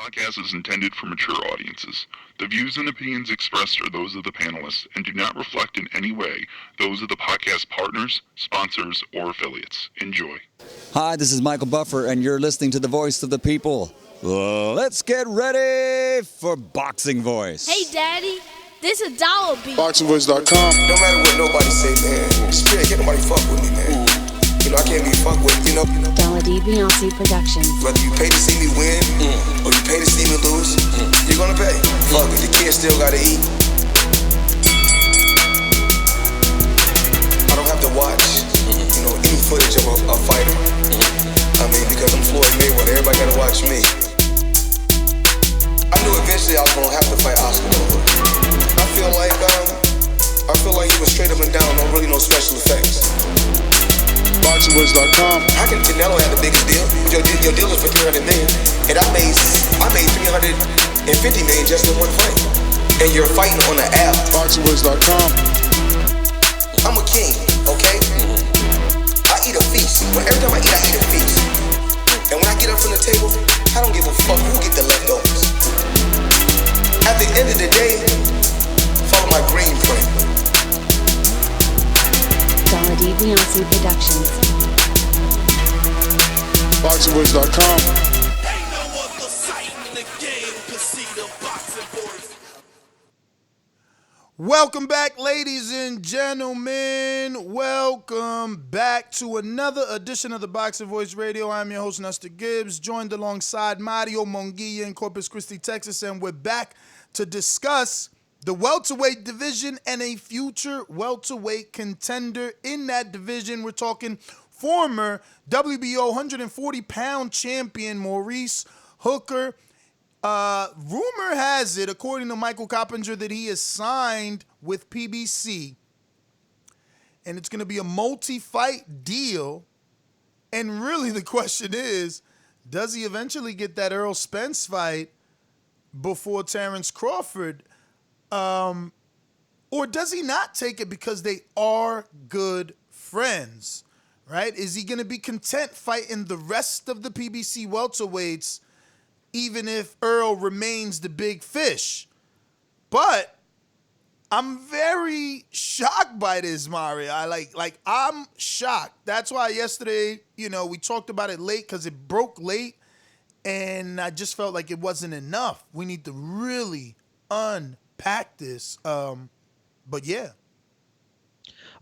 podcast is intended for mature audiences. The views and opinions expressed are those of the panelists and do not reflect in any way those of the podcast partners, sponsors, or affiliates. Enjoy. Hi, this is Michael Buffer, and you're listening to the voice of the people. Let's get ready for Boxing Voice. Hey, Daddy, this is dollar beat. BoxingVoice.com. No matter what nobody say, man, Spirit, can't nobody fuck with me, man. You know, I can't be fucked with, you know. Dollar D Beyonce Productions. Whether you pay to see me win, or you pay to see me lose, you're gonna pay. Fuck it, the kids still gotta eat. I don't have to watch, you know, any footage of a fighter. I mean, because I'm Floyd Mayweather, everybody gotta watch me. I knew eventually I was gonna have to fight Oscar. I feel like he was straight up and down, no special effects. BoxingVoice.com. How can Canelo have the biggest deal? Your deal was for $300 million, and I made $350 million just in one fight. And you're fighting on the app. BoxingVoice.com. I'm a king, okay? I eat a feast. Every time I eat a feast. And when I get up from the table, I don't give a fuck who get the leftovers. At the end of the day, follow my green print. Dollar D Beyonce Productions. BoxingVoice.com. Ain't no other sight in the game to see the Boxing Voice. Welcome back, ladies and gentlemen. Welcome back to another edition of the Boxing Voice Radio. I'm your host, Nestor Gibbs, joined alongside Mario Monguilla in Corpus Christi, Texas, and we're back to discuss the welterweight division and a future welterweight contender in that division. We're talking former WBO 140-pound champion Maurice Hooker. Rumor has it, according to Michael Coppinger, that he is signed with PBC. And it's going to be a multi-fight deal. And really the question is, does he eventually get that Earl Spence fight before Terence Crawford? Or does he not take it because they are good friends, right? Is he going to be content fighting the rest of the PBC welterweights even if Earl remains the big fish? But I'm very shocked by this, Mario. I'm shocked. That's why yesterday, we talked about it late because it broke late, and I just felt like it wasn't enough. We need to really unpack this. But yeah.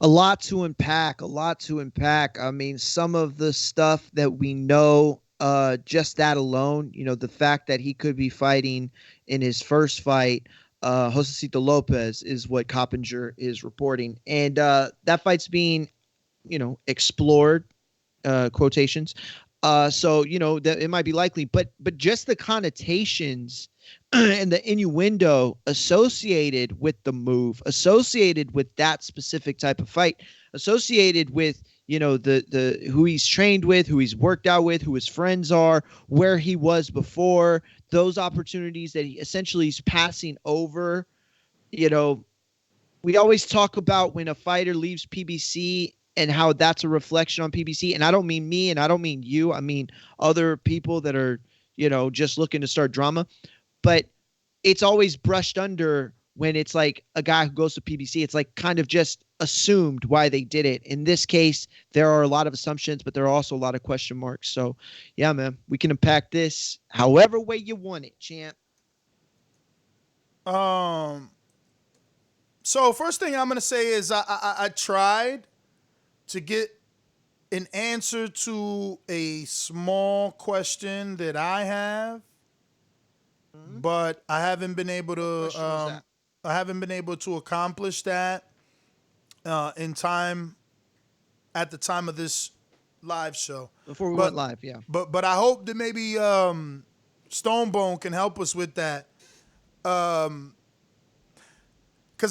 A lot to unpack. I mean, some of the stuff that we know, just that alone, the fact that he could be fighting in his first fight, Joselito Lopez, is what Coppinger is reporting. And that fight's being, explored, quotations. So, that it might be likely, but just the connotations and the innuendo associated with the move, associated with that specific type of fight, associated with, the who he's trained with, who he's worked out with, who his friends are, where he was before, those opportunities that he essentially is passing over. We always talk about when a fighter leaves PBC and how that's a reflection on PBC. And I don't mean me and I don't mean you. I mean other people that are, just looking to start drama. But it's always brushed under when it's like a guy who goes to PBC. It's like kind of just assumed why they did it. In this case, there are a lot of assumptions, but there are also a lot of question marks. So, yeah, man, we can unpack this however way you want it, champ. So first thing I'm going to say is I tried to get an answer to a small question that I have, but I haven't been able to. I haven't been able to accomplish that in time at the time of this live show. Before we went live, yeah. But I hope that maybe Stonebone can help us with that. Because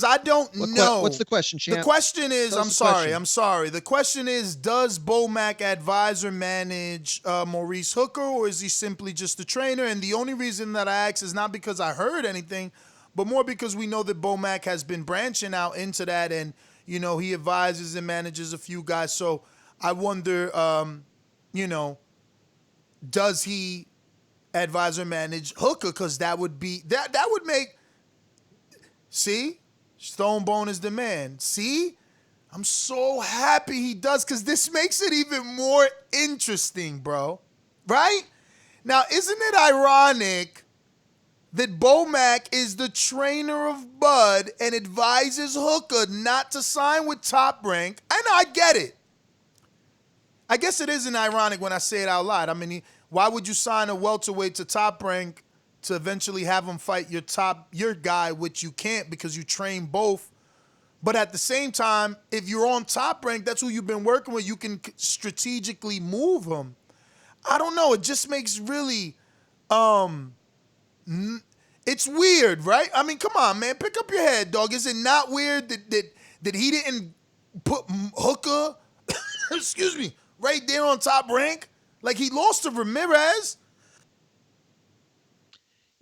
I don't know. What's the question, champ? The question is, I'm sorry. The question is, does Bomac advise or manage Maurice Hooker, or is he simply just a trainer? And the only reason that I ask is not because I heard anything, but more because we know that Bomac has been branching out into that, and, he advises and manages a few guys. So I wonder, does he advisor manage Hooker, because that would make. See, Stone Bone is the man. See, I'm so happy he does, because this makes it even more interesting, bro. Right? Now, isn't it ironic that Bomac is the trainer of Bud and advises Hooker not to sign with Top Rank? I know, I get it. I guess it isn't ironic when I say it out loud. I mean, why would you sign a welterweight to Top Rank to eventually have him fight your guy, which you can't because you train both? But at the same time, if you're on Top Rank, that's who you've been working with. You can strategically move him. I don't know. It just makes really, it's weird, right? I mean, come on, man. Pick up your head, dog. Is it not weird that he didn't put Hooker, excuse me, right there on Top Rank? Like, he lost to Ramirez.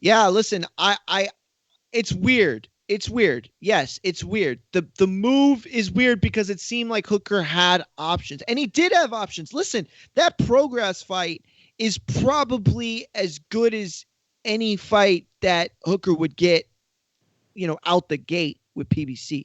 Yeah, listen, it's weird. It's weird. Yes, it's weird. The move is weird because it seemed like Hooker had options, and he did have options. Listen, that Progress fight is probably as good as any fight that Hooker would get, out the gate with PBC.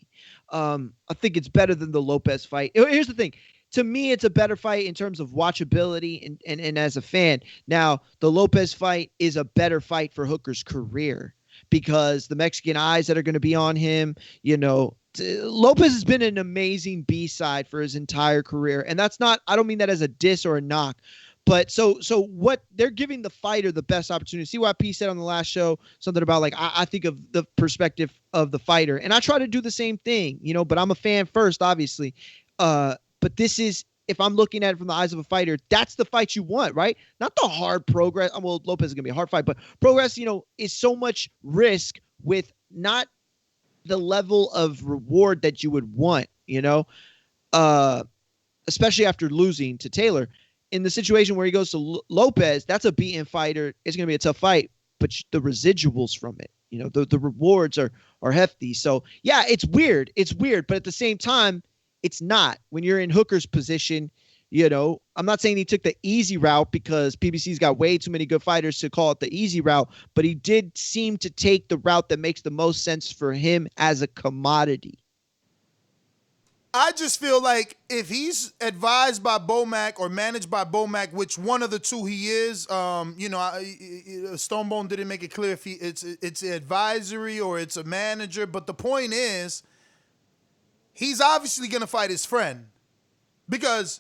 I think it's better than the Lopez fight. Here's the thing. To me, it's a better fight in terms of watchability and as a fan. Now, the Lopez fight is a better fight for Hooker's career, because the Mexican eyes that are going to be on him, Lopez has been an amazing B-side for his entire career. And that's not, I don't mean that as a diss or a knock, but so what they're giving the fighter the best opportunity. CYP said on the last show something about, like, I think of the perspective of the fighter, and I try to do the same thing, but I'm a fan first, obviously. But this is, if I'm looking at it from the eyes of a fighter, that's the fight you want, right? Not the hard Progress. Well, Lopez is going to be a hard fight, but Progress, is so much risk with not the level of reward that you would want, especially after losing to Taylor. In the situation where he goes to Lopez, that's a beaten fighter. It's going to be a tough fight, but the residuals from it, the rewards are hefty. So, yeah, it's weird. It's weird, but at the same time, it's not. When you're in Hooker's position, I'm not saying he took the easy route, because PBC's got way too many good fighters to call it the easy route, but he did seem to take the route that makes the most sense for him as a commodity. I just feel like if he's advised by Bomac or managed by Bomac, which one of the two he is, Stonebone didn't make it clear if it's advisory or it's a manager, but the point is, he's obviously going to fight his friend, because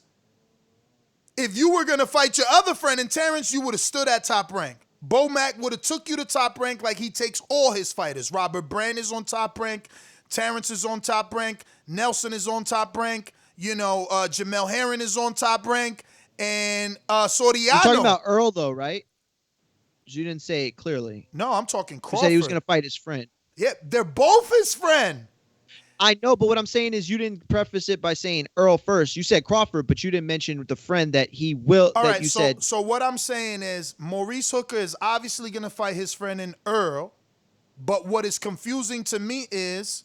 if you were going to fight your other friend in Terence, you would have stood at Top Rank. Bomac would have took you to Top Rank like he takes all his fighters. Robert Brand is on Top Rank. Terence is on Top Rank. Nelson is on Top Rank. Jamel Herring is on Top Rank. And Soriano. You're talking about Earl, though, right? You didn't say it clearly. No, I'm talking Crawford. You said he was going to fight his friend. Yeah, they're both his friend. I know, but what I'm saying is you didn't preface it by saying Earl first. You said Crawford, but you didn't mention the friend that he will. All that right, you said. So what I'm saying is Maurice Hooker is obviously going to fight his friend in Earl, but what is confusing to me is,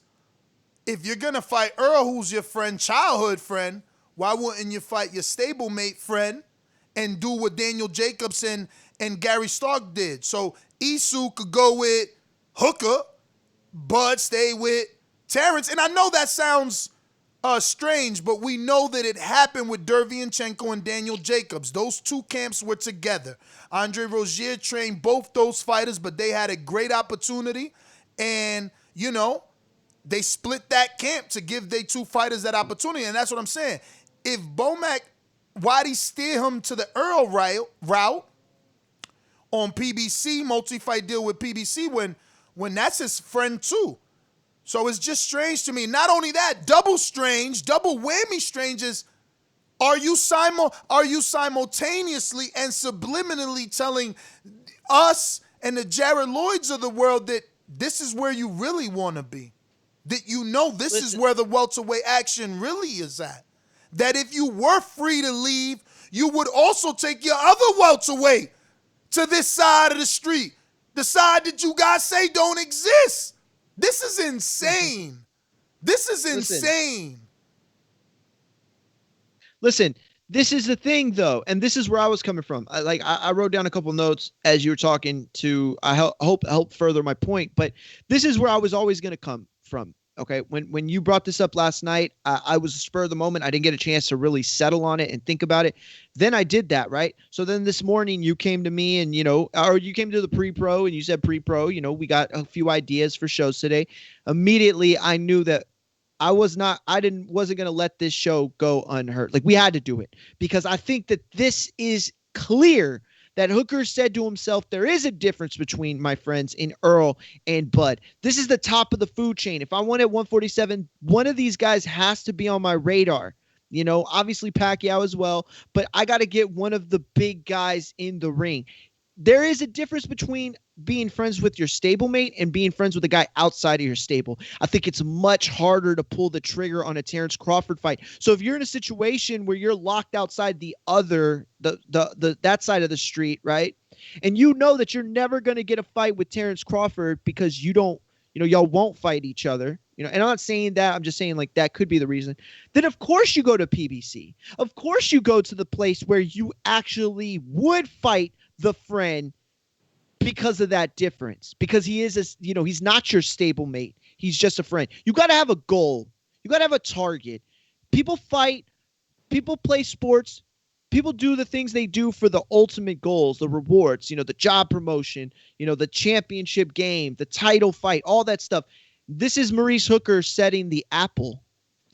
if you're going to fight Earl, who's your friend, childhood friend, why wouldn't you fight your stablemate friend and do what Daniel Jacobson and Gary Stark did? So Isu could go with Hooker, Bud stay with Terence. And I know that sounds strange, but we know that it happened with Derevyanchenko and Daniel Jacobs. Those two camps were together. Andre Rozier trained both those fighters, but they had a great opportunity. And, they split that camp to give their two fighters that opportunity. And that's what I'm saying. If Bomac, why'd he steer him to the Earl route on PBC, multi-fight deal with PBC, when that's his friend too? So it's just strange to me. Not only that, double whammy strange is, are you simultaneously and subliminally telling us and the Jared Lloyds of the world that this is where you really want to be? That this is where the welterweight action really is at. That if you were free to leave, you would also take your other welterweight to this side of the street. The side that you guys say don't exist. This is insane. This is insane. Listen, This is the thing, though, and this is where I was coming from. I wrote down a couple notes as you were talking to. I help further my point, but this is where I was always going to come from. Okay, when you brought this up last night, I was a spur of the moment. I didn't get a chance to really settle on it and think about it. Then I did that, right? So then this morning you came to me and or you came to the pre-pro and you said pre-pro. We got a few ideas for shows today. Immediately, I knew that wasn't going to let this show go unheard. Like, we had to do it because I think that this is clear that Hooker said to himself, there is a difference between my friends in Earl and Bud. This is the top of the food chain. If I won at 147, one of these guys has to be on my radar. Obviously Pacquiao as well, but I got to get one of the big guys in the ring. There is a difference between being friends with your stablemate and being friends with a guy outside of your stable. I think it's much harder to pull the trigger on a Terence Crawford fight. So if you're in a situation where you're locked outside the that side of the street, right? And you know that you're never going to get a fight with Terence Crawford because y'all won't fight each other. And I'm not saying that. I'm just saying, like, that could be the reason. Then, of course, you go to PBC. Of course, you go to the place where you actually would fight the friend because of that difference. Because he is, he's not your stablemate. He's just a friend. You got to have a goal. You got to have a target. People fight. People play sports. People do the things they do for the ultimate goals, the rewards, the job promotion, the championship game, the title fight, all that stuff. This is Maurice Hooker setting the apple.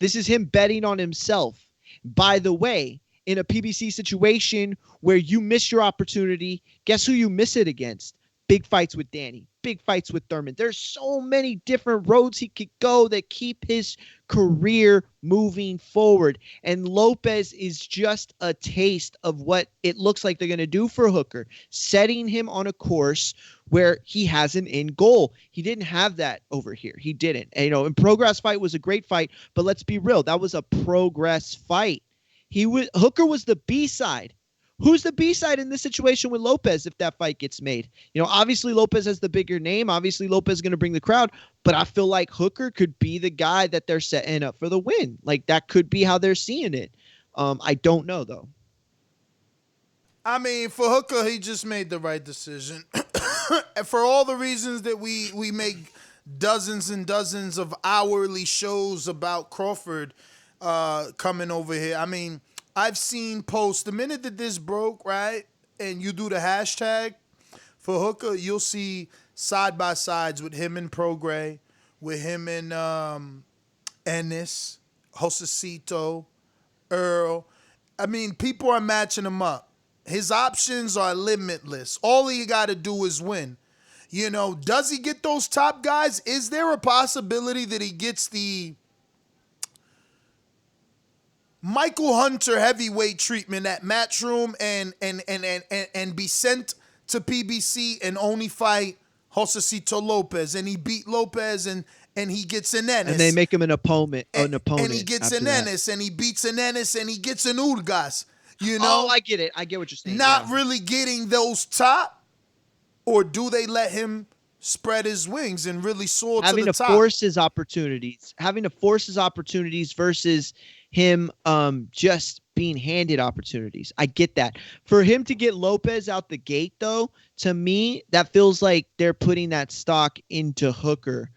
This is him betting on himself. By the way, in a PBC situation where you miss your opportunity, guess who you miss it against? Big fights with Danny, big fights with Thurman. There's so many different roads he could go that keep his career moving forward. And Lopez is just a taste of what it looks like they're going to do for Hooker, setting him on a course where he has an end goal. He didn't have that over here. He didn't. And, and Progress fight was a great fight, but let's be real. That was a Progress fight. Hooker was the B-side. Who's the B-side in this situation with Lopez if that fight gets made? Obviously Lopez has the bigger name. Obviously Lopez is going to bring the crowd, but I feel like Hooker could be the guy that they're setting up for the win. Like, that could be how they're seeing it. I don't know, though. I mean, for Hooker, he just made the right decision. And for all the reasons that we make dozens and dozens of hourly shows about Crawford coming over here. I mean, I've seen posts the minute that this broke, right? And you do the hashtag for Hooker, you'll see side by sides with him and Prograis, with him and Ennis, Joselito, Earl. I mean, people are matching him up. His options are limitless. All he got to do is win. Does he get those top guys? Is there a possibility that he gets the Michael Hunter heavyweight treatment at Matchroom and be sent to PBC and only fight Joselito Lopez, and he beat Lopez and he gets an Ennis. And they make him an opponent. And he gets an Ennis, and he beats an Ennis, and he gets an Urgas. Oh, I get it. I get what you're saying. Not really getting those top, or do they let him spread his wings and really soar to the top? Having to force his opportunities versus him just being handed opportunities. I get that. For him to get Lopez out the gate, though, to me, that feels like they're putting that stock into Hooker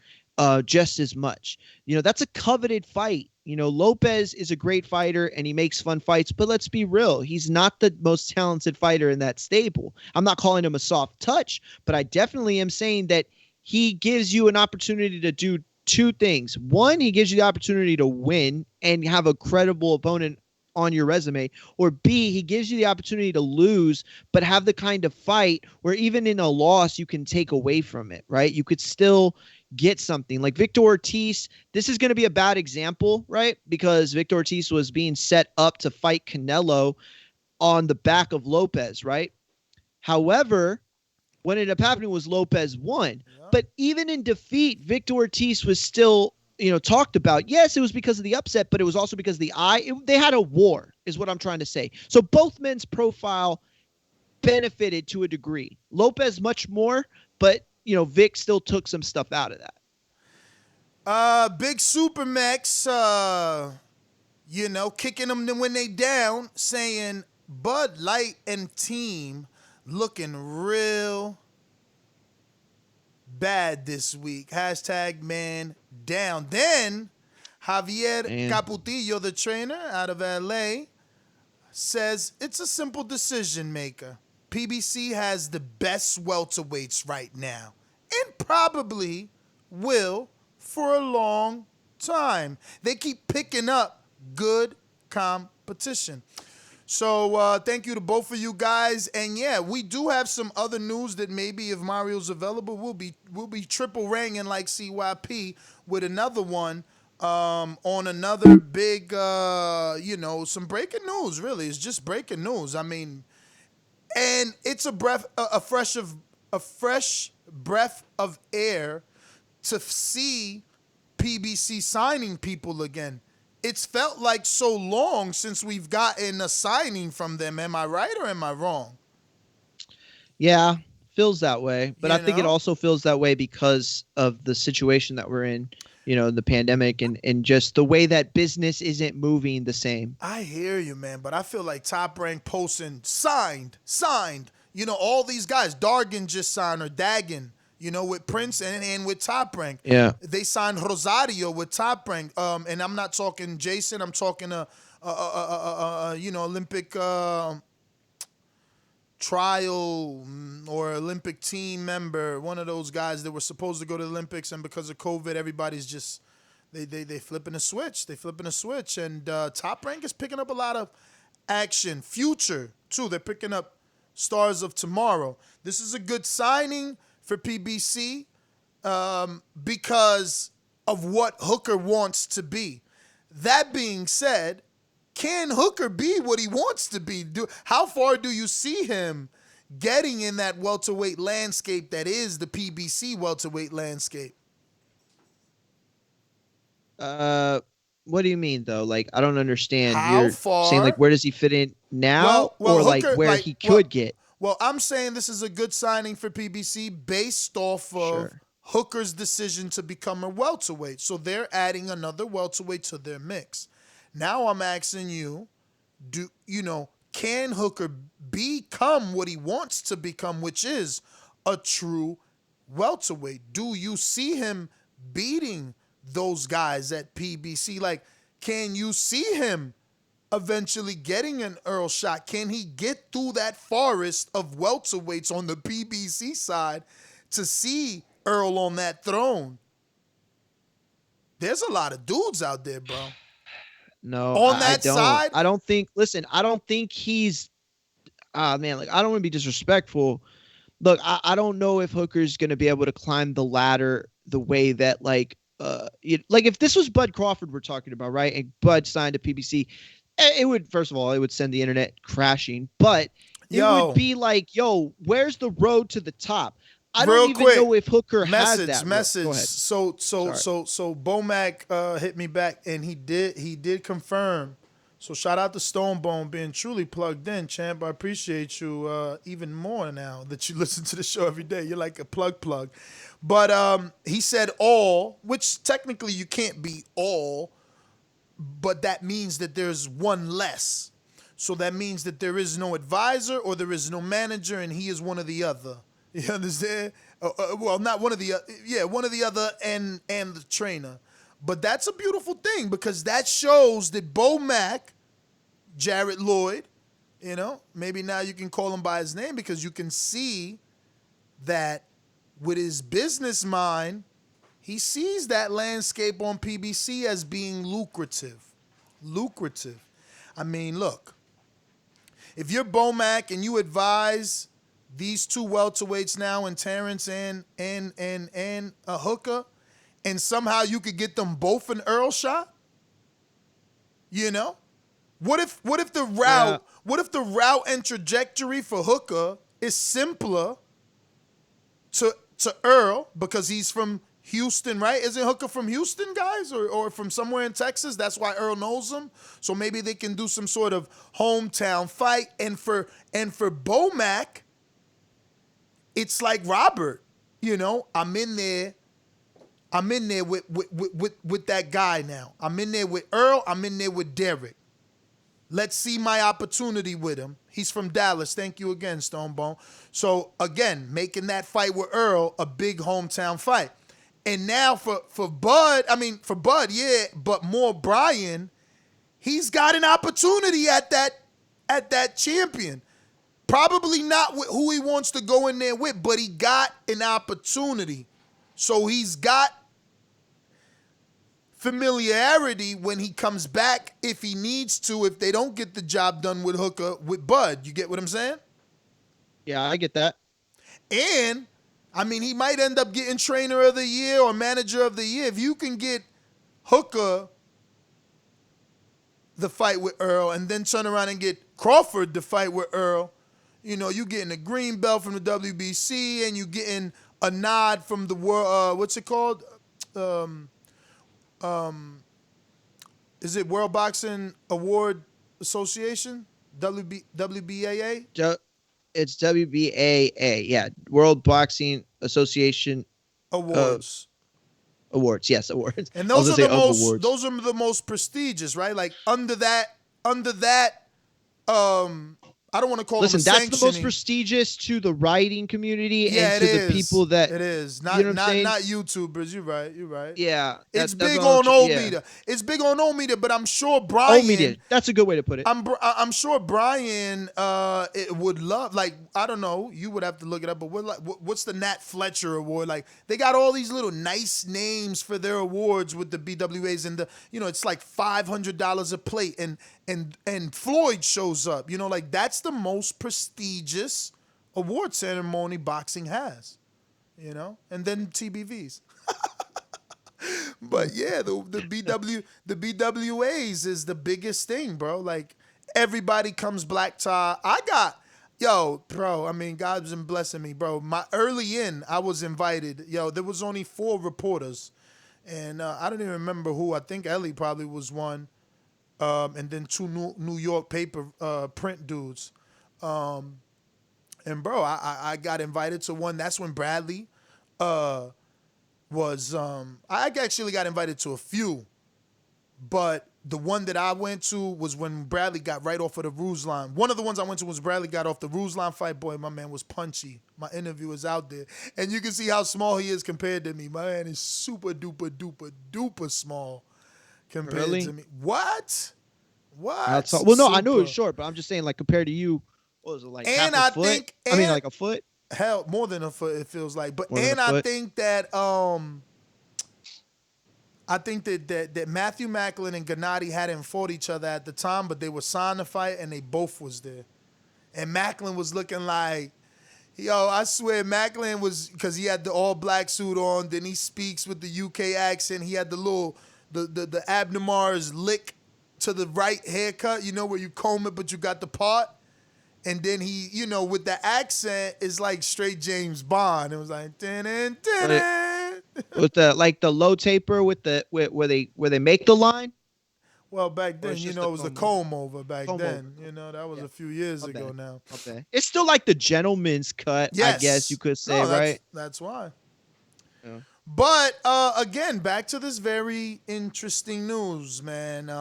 just as much. That's a coveted fight. Lopez is a great fighter and he makes fun fights, but let's be real. He's not the most talented fighter in that stable. I'm not calling him a soft touch, but I definitely am saying that he gives you an opportunity to do two things. One, he gives you the opportunity to win and have a credible opponent on your resume, or B, he gives you the opportunity to lose, but have the kind of fight where even in a loss, you can take away from it, right? You could still get something like Victor Ortiz. This is going to be a bad example, right? Because Victor Ortiz was being set up to fight Canelo on the back of Lopez, right? However, what ended up happening was Lopez won. Yeah. But even in defeat, Victor Ortiz was still, talked about. Yes, it was because of the upset, but it was also because of the eye. They had a war, is what I'm trying to say. So both men's profile benefited to a degree. Lopez much more, but Vic still took some stuff out of that. Big Supermax kicking them when they down, saying Bud Light and team looking real bad this week. Hashtag man down. Then Javier Caputillo, the trainer out of LA, says it's a simple decision maker. PBC has the best welterweights right now and probably will for a long time. They keep picking up good competition. So thank you to both of you guys. And yeah, we do have some other news that maybe if Mario's available, we'll be triple ranging like CYP with another one on another big, some breaking news. Really, it's just breaking news. I mean, and it's a fresh breath of air to see PBC signing people again. It's felt like so long since we've gotten a signing from them. Am I right or am I wrong? Yeah, feels that way. But I think it also feels that way because of the situation that we're in, the pandemic and just the way that business isn't moving the same. I hear you, man, but I feel like Top Rank posting signed. All these guys, Dargan just signed, or Dagan, with Prince and with Top Rank. Yeah. They signed Rosario with Top Rank. And I'm not talking Jason. I'm talking Olympic trial or Olympic team member, one of those guys that were supposed to go to the Olympics, and because of COVID, everybody's just they flipping a switch. And Top Rank is picking up a lot of action. Future too. They're picking up stars of tomorrow. This is a good signing for PBC because of what Hooker wants to be. That being said, can Hooker be what he wants to be? How far do you see him getting in that welterweight landscape that is the PBC welterweight landscape? What do you mean, though? Like, I don't understand. How far? Saying, like, where does he fit in now or, Hooker, where he could get? Well, I'm saying this is a good signing for PBC based off of Hooker's decision to become a welterweight. So they're adding another welterweight to their mix. Now I'm asking you, can Hooker become what he wants to become, which is a true welterweight? Do you see him beating those guys at PBC? Like, can you see him eventually getting an Earl shot? Can he get through that forest of welterweights on the PBC side to see Earl on that throne? There's a lot of dudes out there, bro. No, on that side, I don't think. Listen, I don't think he's. Man, like, I don't want to be disrespectful. Look, I don't know if Hooker's going to be able to climb the ladder the way that if this was Bud Crawford we're talking about, right? And Bud signed to PBC, it would, first of all, it would send the internet crashing, but it would be like, where's the road to the top? I don't even know if Hooker has that. Message. So Bomac hit me back, and he did confirm. So shout out to Stonebone being truly plugged in, champ. I appreciate you even more now that you listen to the show every day. You're like a plug. But he said all, which technically you can't be all, but that means that there's one less. So that means that there is no advisor or there is no manager, and he is one or the other. You understand? Well, not one of the one of the other and the trainer. But that's a beautiful thing because that shows that Bomac, Jarrett Lloyd, maybe now you can call him by his name because you can see that with his business mind, he sees that landscape on PBC as being lucrative. I mean, look, if you're Bomac and you advise these two welterweights now, and Terence and Hooker, and somehow you could get them both an Earl shot, What if the route and trajectory for Hooker is simpler to Earl because he's from Houston, right? Isn't Hooker from Houston, guys, or from somewhere in Texas? That's why Earl knows him. So maybe they can do some sort of hometown fight. And for Bomac, it's like Robert, I'm in there I'm in there with that guy now. I'm in there with Earl. I'm in there with Derek. Let's see my opportunity with him. He's from Dallas. Thank you again, Stonebone. So, again, making that fight with Earl a big hometown fight. And now for Bud, yeah, but more Brian, he's got an opportunity at that champion. Probably not with who he wants to go in there with, but he got an opportunity. So he's got familiarity when he comes back if he needs to, if they don't get the job done with Hooker, with Bud. You get what I'm saying? Yeah, I get that. And, he might end up getting trainer of the year or manager of the year. If you can get Hooker the fight with Earl and then turn around and get Crawford the fight with Earl, you getting a green belt from the WBC and you getting a nod from the world, what's it called? Is it World Boxing Award Association? WBAA? It's WBAA, yeah. World Boxing Association Awards. Awards, yes, awards. And those are the most prestigious, right? Like under that, I don't want to call them that's the most prestigious to the writing community and to the people that it is. Not YouTubers. You're right. Yeah. It's big on old meter. It's big on old meter, but I'm sure Brian. Old meter. That's a good way to put it. I'm sure Brian would love, like, I don't know, you would have to look it up, but what's the Nat Fletcher Award? Like, they got all these little nice names for their awards with the BWAs, and it's like $500 a plate, and Floyd shows up. Like, that's the most prestigious award ceremony boxing has, and then TBVs. But yeah, the BWAs is the biggest thing, bro. Like, everybody comes black tie. God's been blessing me, bro. I was invited. There was only 4 reporters, and I don't even remember who. I think Ellie probably was one. And then 2 New York paper print dudes. And bro, I got invited to one. That's when Bradley was. I actually got invited to a few, but the one that I went to was when Bradley got right off of the Ruiz line. One of the ones I went to was Bradley got off the Ruiz line fight. Boy, my man was punchy. My interview is out there, and you can see how small he is compared to me. My man is super duper duper duper small compared to me. What? That's all. Well, no, I knew it was short, but I'm just saying, like, compared to you, what was it, like and half a foot? Like a foot? Hell, more than a foot, it feels like. But I think that that Matthew Macklin and Gennady hadn't fought each other at the time, but they were signed to fight, and they both was there. And Macklin was looking like, I swear Macklin was, because he had the all-black suit on, then he speaks with the UK accent. He had the little, the Abnemar's lick to the right haircut, where you comb it, but you got the part. And then he, with the accent, is like straight James Bond. It was like, with the low taper with where they make the line. Well, back then, it was the comb over back then. That was a few years ago now. Okay. It's still like the gentleman's cut, yes. I guess you could say, right? That's why. Yeah. But, again, back to this very interesting news, man.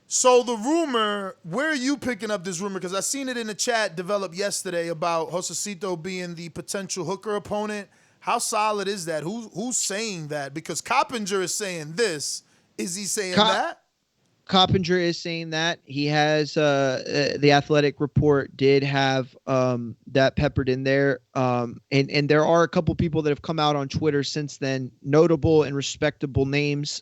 So the rumor, where are you picking up this rumor? Because I seen it in the chat develop yesterday about Joselito being the potential Hooker opponent. How solid is that? Who's saying that? Because Coppinger is saying this. Is he saying that? Coppinger is saying that. He has the Athletic Report did have that peppered in there. And there are a couple people that have come out on Twitter since then, notable and respectable names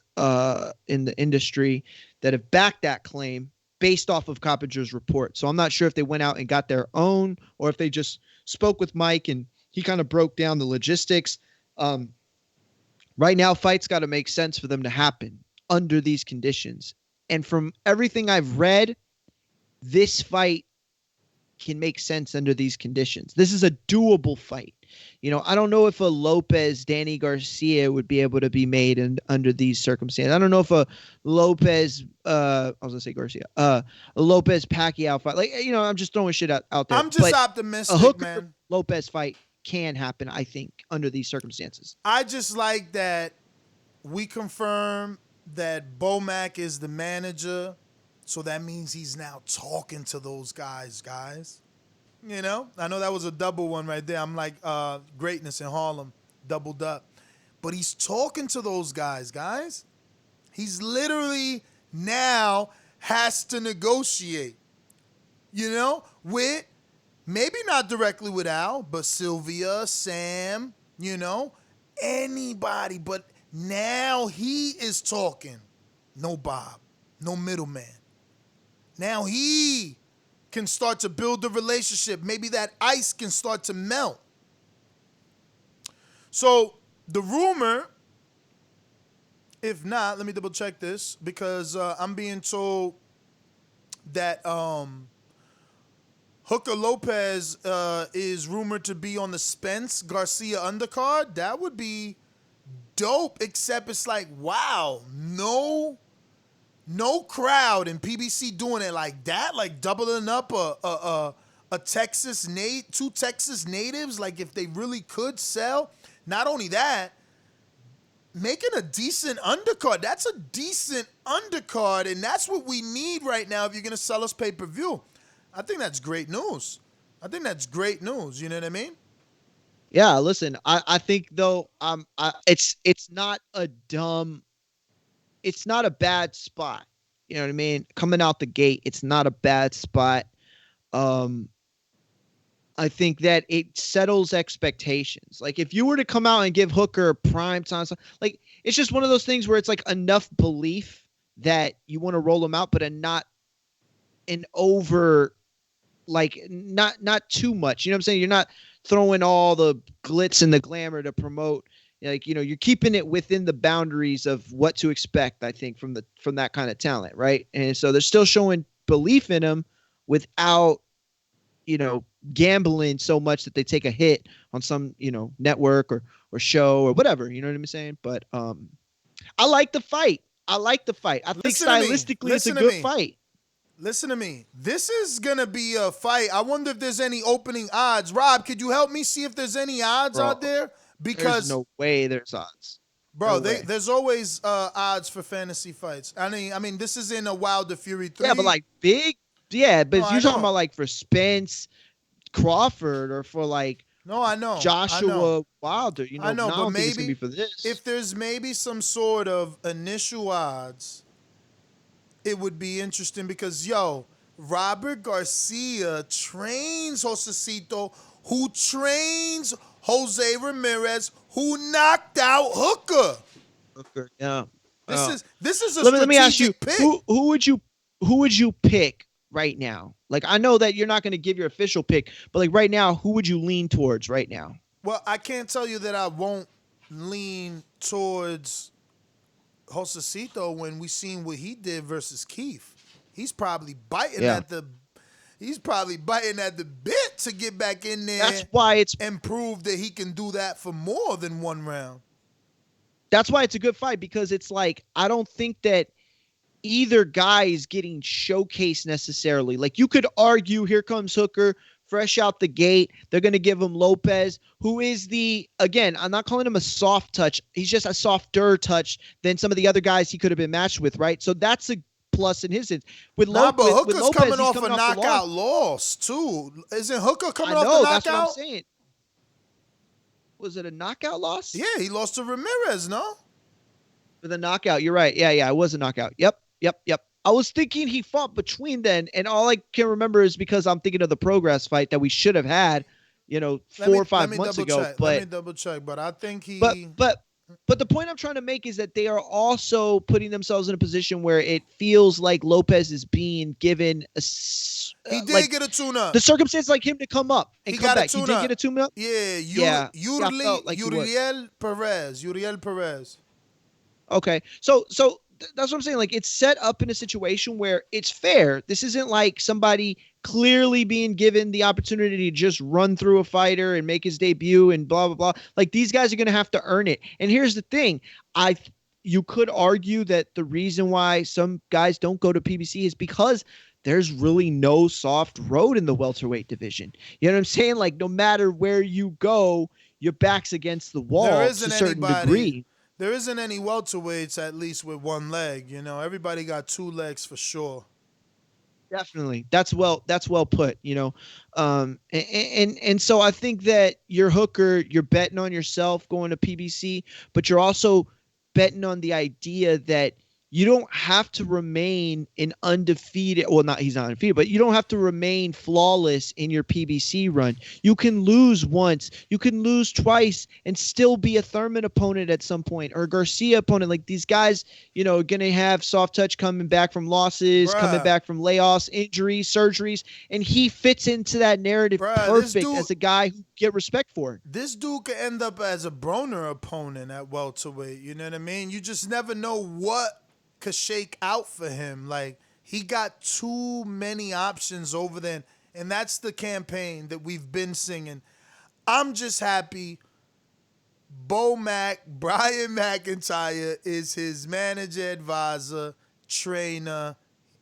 in the industry that have backed that claim based off of Coppinger's report. So I'm not sure if they went out and got their own or if they just spoke with Mike and he kind of broke down the logistics. Right now, fights got to make sense for them to happen under these conditions. And from everything I've read, this fight can make sense under these conditions. This is a doable fight. I don't know if a Lopez, Danny Garcia would be able to be made under these circumstances. I don't know if a Lopez, I was going to say Garcia, a Lopez Pacquiao fight. Like, I'm just throwing shit out there. I'm just optimistic, a Hooker man. Lopez fight can happen, I think, under these circumstances. I just like that we confirm that Bomac is the manager, so that means he's now talking to those guys. You know? I know that was a double one right there. I'm like Greatness in Harlem, doubled up. But he's talking to those guys. He's literally now has to negotiate, you know, with maybe not directly with Al, but Sylvia, Sam, you know, anybody. But now he is talking. No Bob, no middleman. Now he can start to build the relationship. Maybe that ice can start to melt. So the rumor, if not, let me double check this because I'm being told that Hooker Lopez is rumored to be on the Spence Garcia undercard. That would be dope, except it's like, wow, no crowd in PBC doing it like that, like doubling up a Texas two Texas natives, like if they really could sell. Not only that, making a decent undercard. That's a decent undercard, and that's what we need right now if you're going to sell us pay-per-view. I think that's great news. You know what I mean? Yeah, listen, I think though, it's not a bad spot. You know what I mean? Coming out the gate, it's not a bad spot. I think that it settles expectations. Like if you were to come out and give Hooker prime time, like it's just one of those things where it's like enough belief that you want to roll him out, but not an over, like not too much. You know what I'm saying? You're not throwing all the glitz and the glamour to promote. Like, you know, you're keeping it within the boundaries of what to expect, I think, from that kind of talent, right? And so they're still showing belief in him without, you know, gambling so much that they take a hit on some, you know, network or show or whatever. You know what I'm saying? But I like the fight. I think stylistically it's a good fight. Listen to me. This is going to be a fight. I wonder if there's any opening odds. Rob, could you help me see if there's any odds out there? Because there's no way there's odds. Bro, there's always odds for fantasy fights. I mean, this is in a Wilder Fury 3. Yeah, but like big. Yeah, but you're talking about like for Spence, Crawford, or for like I know Joshua Wilder. You know, I know, but maybe it's gonna be for this. If there's maybe some sort of initial odds, it would be interesting because Robert Garcia trains Joselito, who trains Jose Ramirez, who knocked out Hooker. Yeah. This is a let me ask you, pick. Who would you pick right now? Like, I know that you're not going to give your official pick, but like right now, who would you lean towards right now? Well, I can't tell you that I won't lean towards Joselito when we seen what he did versus Keith. He's probably biting at the bit to get back in there. That's why and prove that he can do that for more than one round. That's why it's a good fight, because it's like, I don't think that either guy is getting showcased necessarily. Like, you could argue, here comes Hooker, fresh out the gate. They're going to give him Lopez, who is again, I'm not calling him a soft touch. He's just a softer touch than some of the other guys he could have been matched with, right? So that's a plus in his sense. But Hooker's coming off a knockout loss, too. Isn't Hooker coming off the knockout? That's what I'm saying. Was it a knockout loss? Yeah, he lost to Ramirez, no? For the knockout, you're right. Yeah, it was a knockout. Yep. I was thinking he fought between then, and all I can remember is because I'm thinking of the Progress fight that we should have had, 4 or 5 months ago. Let me double check, but I think he... But the point I'm trying to make is that they are also putting themselves in a position where it feels like Lopez is being given he did get a tune-up. The circumstance like him to come up and come back. He did get a tune-up? Yeah, Uriel Perez. Okay, so that's what I'm saying. Like, it's set up in a situation where it's fair. This isn't like somebody clearly being given the opportunity to just run through a fighter and make his debut and blah, blah, blah. Like, these guys are going to have to earn it. And here's the thing. You could argue that the reason why some guys don't go to PBC is because there's really no soft road in the welterweight division. You know what I'm saying? Like, no matter where you go, your back's against the wall to a certain degree. There isn't any welterweights, at least with one leg. You know, everybody got two legs for sure. Definitely. That's well put, you know. And so I think that you're Hooker, you're betting on yourself going to PBC, but you're also betting on the idea that you don't have to remain an undefeated. Well, he's not undefeated, but you don't have to remain flawless in your PBC run. You can lose once, you can lose twice, and still be a Thurman opponent at some point, or a Garcia opponent. Like, these guys, you know, are going to have soft touch coming back from losses, coming back from layoffs, injuries, surgeries, and he fits into that narrative perfect as a guy who get respect for. This dude could end up as a Broner opponent at welterweight. You know what I mean? You just never know what could shake out for him. Like, he got too many options over there, and that's the campaign that we've been singing. I'm just happy Bomac, Brian McIntyre, is his manager, advisor, trainer,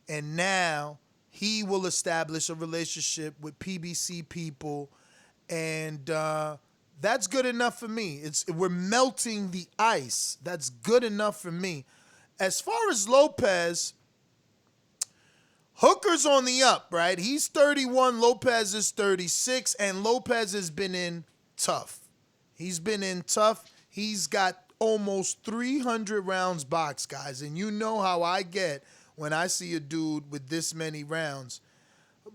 and now he will establish a relationship with PBC people, and that's good enough for me. We're melting the ice. That's good enough for me. As far as Lopez, Hooker's on the up, right? He's 31, Lopez is 36, and Lopez has been in tough. He's been in tough. He's got almost 300 rounds boxed, guys, and you know how I get when I see a dude with this many rounds.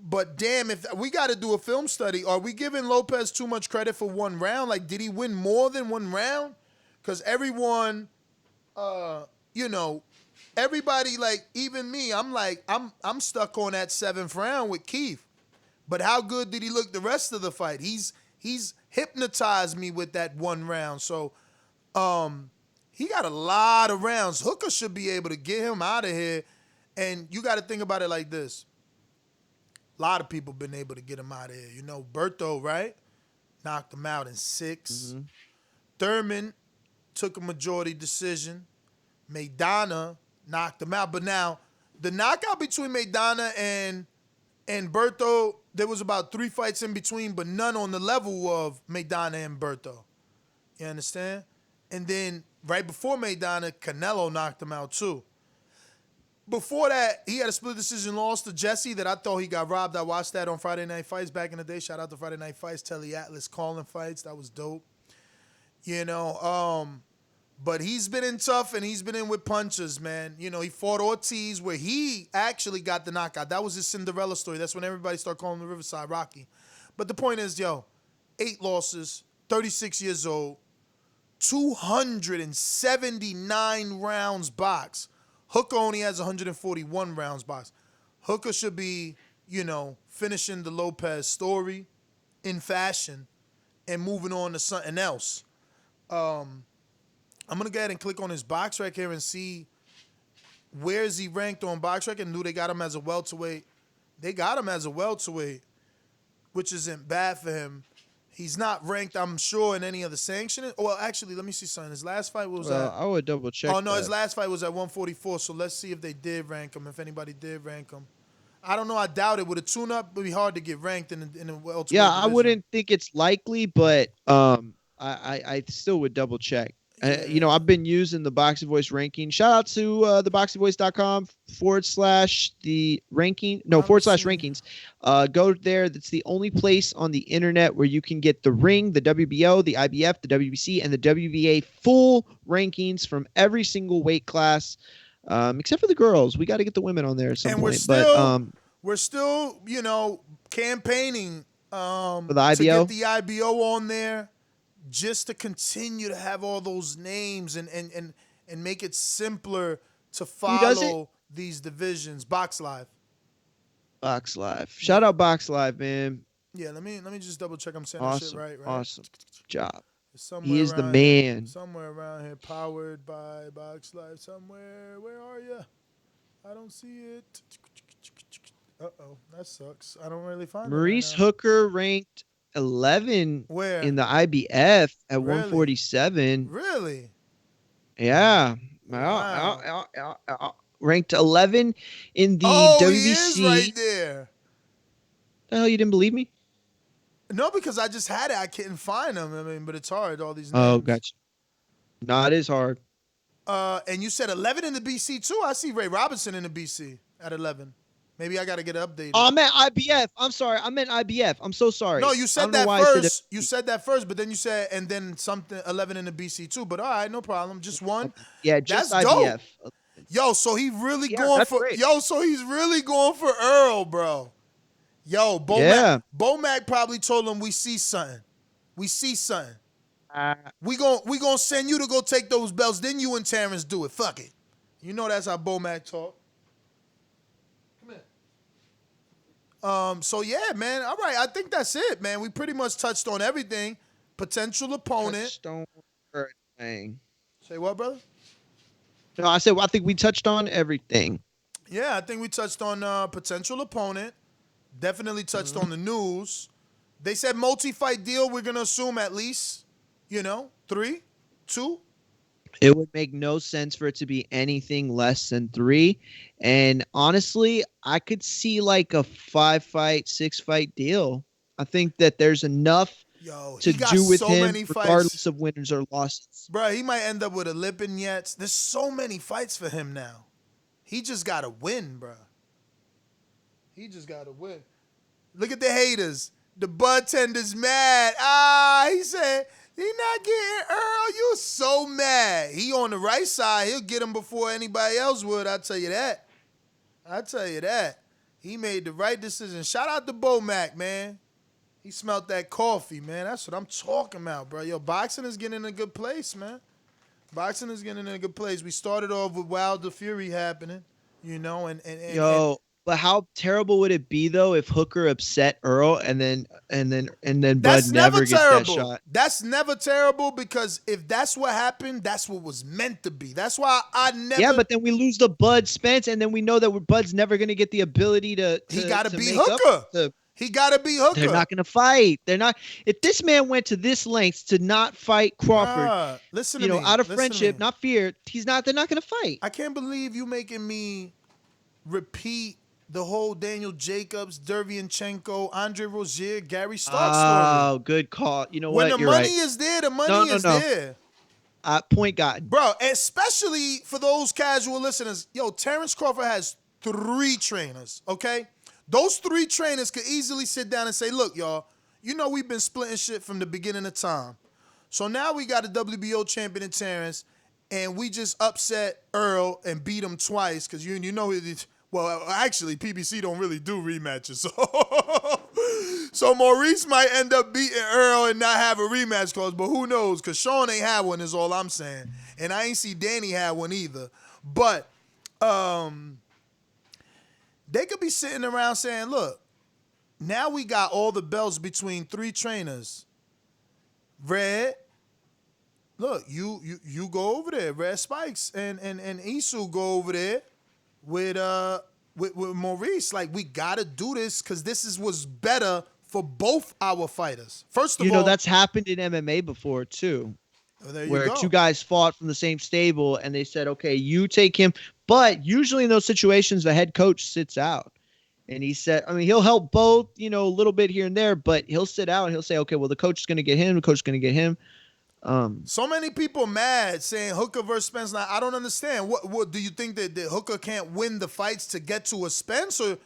But damn, if we got to do a film study, are we giving Lopez too much credit for one round? Like, did he win more than one round? Because everyone, you know, everybody, like, even me, I'm stuck on that 7th round with Keith. But how good did he look the rest of the fight? He's hypnotized me with that one round. So he got a lot of rounds. Hooker should be able to get him out of here. And you got to think about it like this. A lot of people been able to get him out of here. You know, Berto, right? Knocked him out in 6. Mm-hmm. Thurman took a majority decision. Maidana knocked him out. But now, the knockout between Maidana and Berto, there was about 3 fights in between, but none on the level of Maidana and Berto. You understand? And then, right before Maidana, Canelo knocked him out too. Before that, he had a split decision loss to Jesse that I thought he got robbed. I watched that on Friday Night Fights back in the day. Shout out to Friday Night Fights, Telly Atlas calling fights. That was dope. You know, but he's been in tough, and he's been in with punches, man. You know, he fought Ortiz where he actually got the knockout. That was his Cinderella story. That's when everybody started calling him the Riverside Rocky. But the point is, 8 losses, 36 years old, 279 rounds boxed. Hooker only has 141 rounds boxed. Hooker should be, you know, finishing the Lopez story in fashion and moving on to something else. I'm going to go ahead and click on his box rec here and see where is he ranked on box rec. And knew they got him as a welterweight. They got him as a welterweight, which isn't bad for him. He's not ranked, I'm sure, in any of the sanctioning. Well, actually, let me see something. His last fight was at... I would double check. Oh, no, his last fight was at 144, so let's see if they did rank him, if anybody did rank him. I don't know. I doubt it. With a tune-up, it would be hard to get ranked in the welterweight division. I wouldn't think it's likely, but I still would double check. You know, I've been using the Boxing Voice ranking. Shout out to theboxingvoice.com /rankings. Go there. That's the only place on the internet where you can get the ring, the WBO, the IBF, the WBC, and the WBA full rankings from every single weight class, except for the girls. We got to get the women on there at some point. We're still, you know, campaigning for the IBO? To get the IBO on there. Just to continue to have all those names and make it simpler to follow these divisions. Box Live. Shout out Box Live, man. Yeah, let me just double check I'm saying that shit right. Awesome job. He is the man. Somewhere around here, powered by Box Live. Somewhere. Where are you? I don't see it. Uh-oh, that sucks. I don't really find Maurice it right Hooker ranked 11 where in the IBF at 147. Really? Yeah. Wow. ranked 11 in the Oh, WBC. he is right there. The hell, you didn't believe me? No, because I just had it. I couldn't find him. I mean, but it's hard, all these names. Oh, gotcha. No, it is hard. And you said 11 in the BC, too? I see Ray Robinson in the BC at 11. Maybe I got to get it updated. Oh, I meant IBF. I'm sorry. I meant IBF. I'm so sorry. No, you said that first. You said that first, but then you said, and then something 11 in the BC, too. But all right, no problem. Just one. Yeah, just that's IBF. Dope. Yo, so he really great. So he's really going for Earl, bro. Yo, Bomac probably told him we see something. We see something. We gonna send you to go take those belts, then you and Terence do it. Fuck it. You know that's how Bomac talk. Come here. So yeah, man. All right, I think that's it, man. We pretty much touched on everything. Potential opponent. Touched on everything. Say what, brother? No, I said I think we touched on everything. Yeah, I think we touched on potential opponent. Definitely touched on the news. They said multi-fight deal. We're gonna assume at least, 3, 2. It would make no sense for it to be anything less than 3. And honestly, I could see like a 5-fight, 6-fight deal. I think that there's enough to do with so him, many regardless fights. of winners or losses. Bro, he might end up with a lip and yet. There's so many fights for him now. He just gotta win, bro. He just gotta win. Look at the haters. The bartender's mad. He said, he not getting Earl. You so mad. He on the right side. He'll get him before anybody else would. I'll tell you that. He made the right decision. Shout out to Bomac, man. He smelled that coffee, man. That's what I'm talking about, bro. Yo, boxing is getting in a good place, man. Boxing is getting in a good place. We started off with Wilder Fury happening, But how terrible would it be though if Hooker upset Earl and then Bud that's never gets that shot? That's never terrible because if that's what happened, that's what was meant to be. That's why I never. Yeah, but then we lose the Bud Spence, and then we know that Bud's never going to get the ability to. He got to be make Hooker. He got to be Hooker. They're not going to fight. They're not. If this man went to this lengths to not fight Crawford, listen to me. Out of friendship, not fear, he's not. They're not going to fight. I can't believe you making me repeat the whole Daniel Jacobs, Derevyanchenko, Andre Rozier, Gary Stark story. Oh, good call. You know when what? the money is there, the money is there. Point gotten. Bro, especially for those casual listeners, Terence Crawford has 3 trainers, okay? Those 3 trainers could easily sit down and say, look, y'all, we've been splitting shit from the beginning of time. So now we got a WBO champion in Terence, and we just upset Earl and beat him twice because well, actually, PBC don't really do rematches. So Maurice might end up beating Earl and not have a rematch clause, but who knows? Because Shawn ain't had one is all I'm saying. And I ain't see Danny had one either. But they could be sitting around saying, look, now we got all the belts between 3 trainers. Red, look, you go over there. Red Spikes and Isu go over there with Maurice. Like, we gotta do this because this was better for both our fighters. First of all, that's happened in MMA before too, where 2 guys fought from the same stable and they said, okay, you take him. But usually in those situations, the head coach sits out. And he said, he'll help both, a little bit here and there, but he'll sit out and he'll say, okay, well, the coach is going to get him. The coach is going to get him. So many people mad saying Hooker versus Spence. Now, I don't understand. What do you think that Hooker can't win the fights to get to a Spence? Or,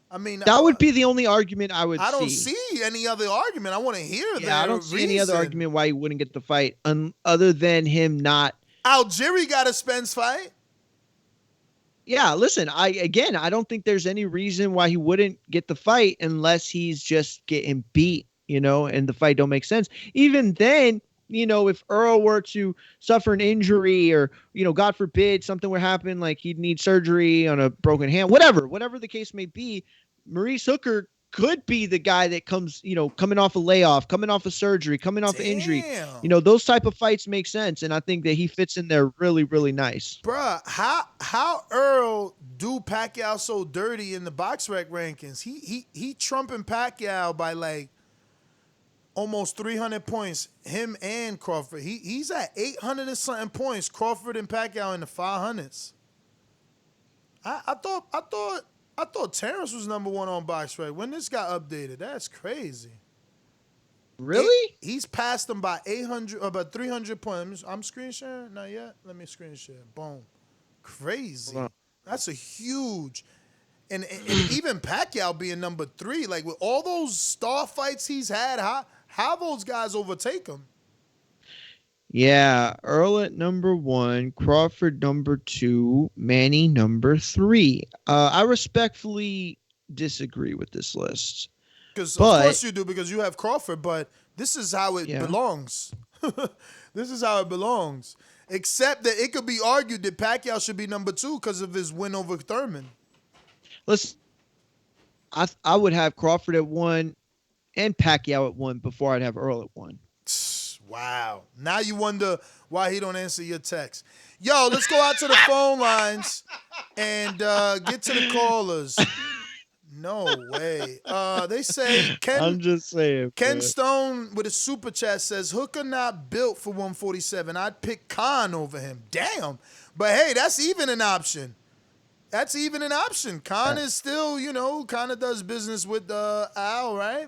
that would be the only argument I would see. I don't see any other argument. I want to hear that. I don't see any other argument why he wouldn't get the fight other than him not. Algieri got a Spence fight. Yeah, listen, I don't think there's any reason why he wouldn't get the fight unless he's just getting beat, and the fight don't make sense. Even then, if Earl were to suffer an injury or, God forbid, something would happen, like he'd need surgery on a broken hand, whatever the case may be, Maurice Hooker could be the guy that comes, coming off a layoff, coming off a surgery, coming off an injury. Those type of fights make sense. And I think that he fits in there really, really nice. Bruh, how Earl do Pacquiao so dirty in the BoxRec rankings? He trumping Pacquiao by like almost 300 points, him and Crawford. He's at 800 and something points, Crawford and Pacquiao in the 500s. I thought Terence was number 1 on BoxRec. When this got updated, that's crazy. Really? He's passed him by 300 points. I'm screen sharing? Not yet. Let me screen share. Boom. Crazy. That's a huge. And even Pacquiao being number 3, like with all those star fights he's had, how those guys overtake him? Yeah, Earl at number 1, Crawford number 2, Manny number 3. I respectfully disagree with this list. Because of course you do, because you have Crawford, but this is how it belongs. This is how it belongs. Except that it could be argued that Pacquiao should be number 2 because of his win over Thurman. Listen, I would have Crawford at 1 and Pacquiao at 1 before I'd have Earl at 1. Wow. Now you wonder why he don't answer your text. Yo, let's go out to the phone lines and get to the callers. No way. They say I'm just saying. Ken man. Stone with a super chat says Hooker not built for 147. I'd pick Khan over him. Damn. But hey, that's even an option. Khan is still, kind of does business with Al, right?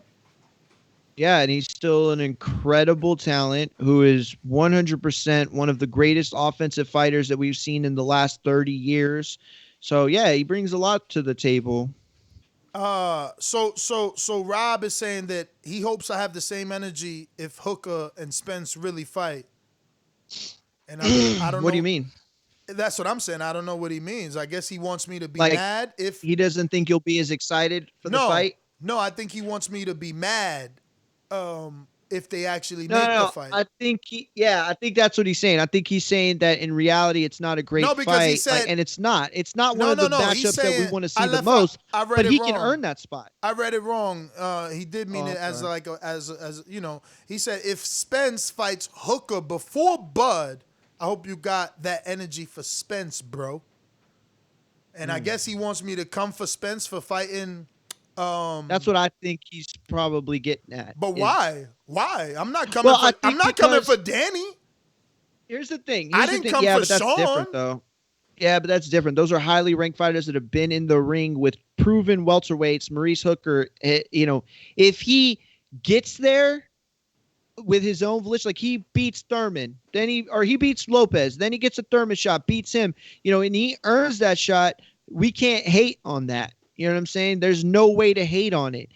Yeah, and he's still an incredible talent who is 100% one of the greatest offensive fighters that we've seen in the last 30 years. So yeah, he brings a lot to the table. So Rob is saying that he hopes I have the same energy if Hooker and Spence really fight. And I don't know. What do you mean? That's what I'm saying. I don't know what he means. I guess he wants me to be mad if he doesn't think you'll be as excited for the fight. No, I think he wants me to be mad if they actually make the fight. I think that's what he's saying. I think he's saying that in reality it's not a great fight. He said, and it's not. It's not one of the matchups that we want to see the most. But he can earn that spot. I read it wrong. He did mean it as he said if Spence fights Hooker before Bud, I hope you got that energy for Spence, bro. And I guess he wants me to come for Spence for fighting. That's what I think he's probably getting at. But why? Why? I'm not coming. I'm not coming for Danny. Here's the thing. I didn't come for Shawn. That's different, though. Yeah, but that's different. Those are highly ranked fighters that have been in the ring with proven welterweights. Maurice Hooker, if he gets there with his own volition, like he beats Thurman, he beats Lopez, then he gets a Thurman shot, beats him, and he earns that shot. We can't hate on that. You know what I'm saying? There's no way to hate on it.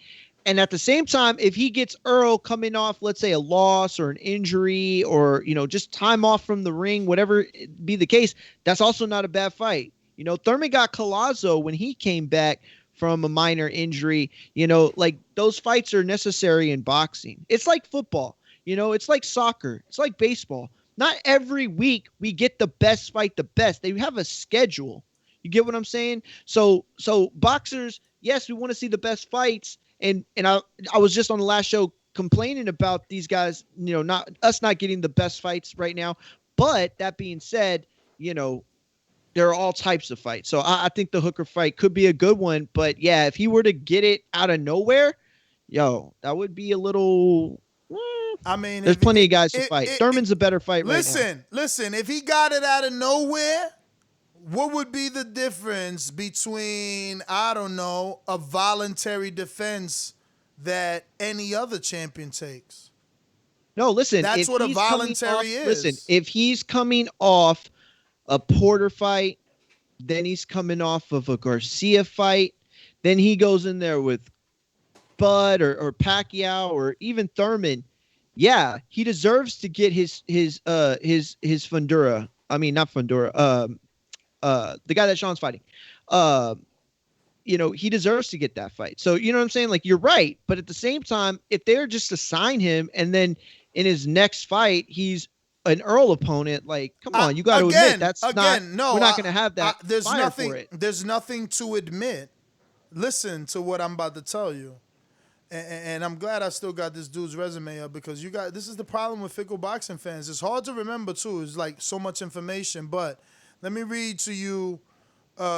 And at the same time, if he gets Earl coming off, let's say, a loss or an injury or, just time off from the ring, whatever be the case, that's also not a bad fight. Thurman got Collazo when he came back from a minor injury. Like those fights are necessary in boxing. It's like football. It's like soccer. It's like baseball. Not every week we get the best fight, the best. They have a schedule. You get what I'm saying? So boxers, yes, we want to see the best fights. And I was just on the last show complaining about these guys, not getting the best fights right now. But that being said, there are all types of fights. So I think the Hooker fight could be a good one. But yeah, if he were to get it out of nowhere, that would be a little. I mean, there's plenty of guys to fight. Thurman's a better fight right now. Listen, if he got it out of nowhere, what would be the difference between, I don't know, a voluntary defense that any other champion takes? No, listen. That's what a voluntary is. Listen, if he's coming off a Porter fight, then he's coming off of a Garcia fight, then he goes in there with Bud or Pacquiao or even Thurman. Yeah, he deserves to get his Fundura. I mean, not Fundura. The guy that Shawn's fighting, he deserves to get that fight. So, you know what I'm saying? Like, you're right. But at the same time, if they're just to sign him and then in his next fight, he's an Earl opponent, like, come on, you got to admit we're not going to have that. There's nothing. For it. There's nothing to admit. Listen to what I'm about to tell you. And I'm glad I still got this dude's resume up because this is the problem with fickle boxing fans. It's hard to remember too. It's like so much information, but let me read to you.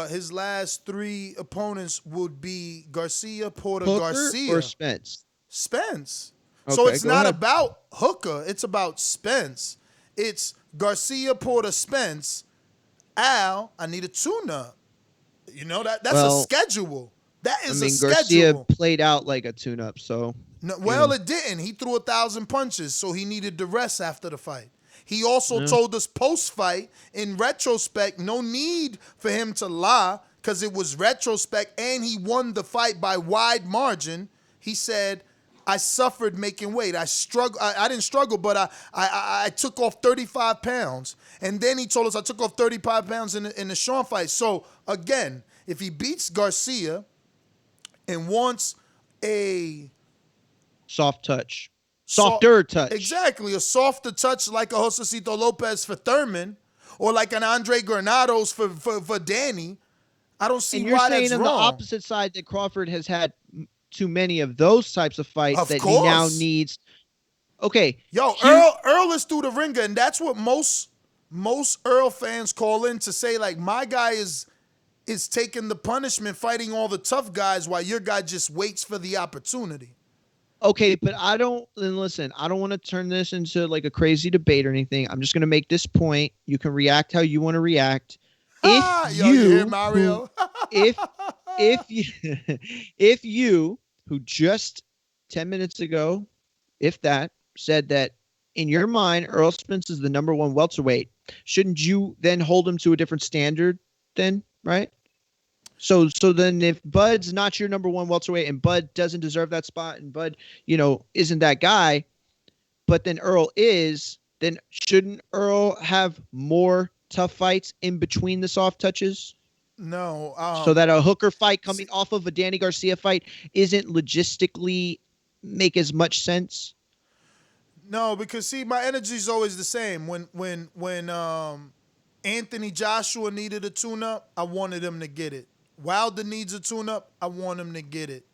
His last 3 opponents would be Garcia, Porter, Hooker Garcia, or Spence. Spence. Okay, so it's not ahead. about Hooker. It's about Spence. It's Garcia, Porter, Spence. Al, I need a tune-up. You know that's a schedule. That is a schedule. Garcia played out like a tune-up, so. No, it didn't. He threw 1,000 punches, so he needed to rest after the fight. He also told us post-fight, in retrospect, no need for him to lie because it was retrospect and he won the fight by wide margin. He said, I suffered making weight. I didn't struggle, but I took off 35 pounds. And then he told us I took off 35 pounds in the Shawn fight. So, again, if he beats Garcia and wants a softer touch. Exactly, a softer touch like a Joselito Lopez for Thurman or like an Andre Granados for Danny, I don't see why that's wrong. And you're saying on the opposite side that Crawford has had too many of those types of fights he now needs. Okay. Yo, Earl is through the ringer, and that's what most Earl fans call in to say, like, my guy is taking the punishment fighting all the tough guys while your guy just waits for the opportunity. Okay, but I don't want to turn this into like a crazy debate or anything. I'm just going to make this point. You can react how you want to react. If you who just 10 minutes ago, if that, said that in your mind Earl Spence is the number one welterweight, shouldn't you then hold him to a different standard then, right? So then if Bud's not your number one welterweight and Bud doesn't deserve that spot and Bud, isn't that guy, but then Earl is, then shouldn't Earl have more tough fights in between the soft touches? No. So that a Hooker fight coming off of a Danny Garcia fight isn't logistically make as much sense? No, because see, my energy is always the same. When Anthony Joshua needed a tune-up, I wanted him to get it. Wilder needs a tune-up, I want him to get it.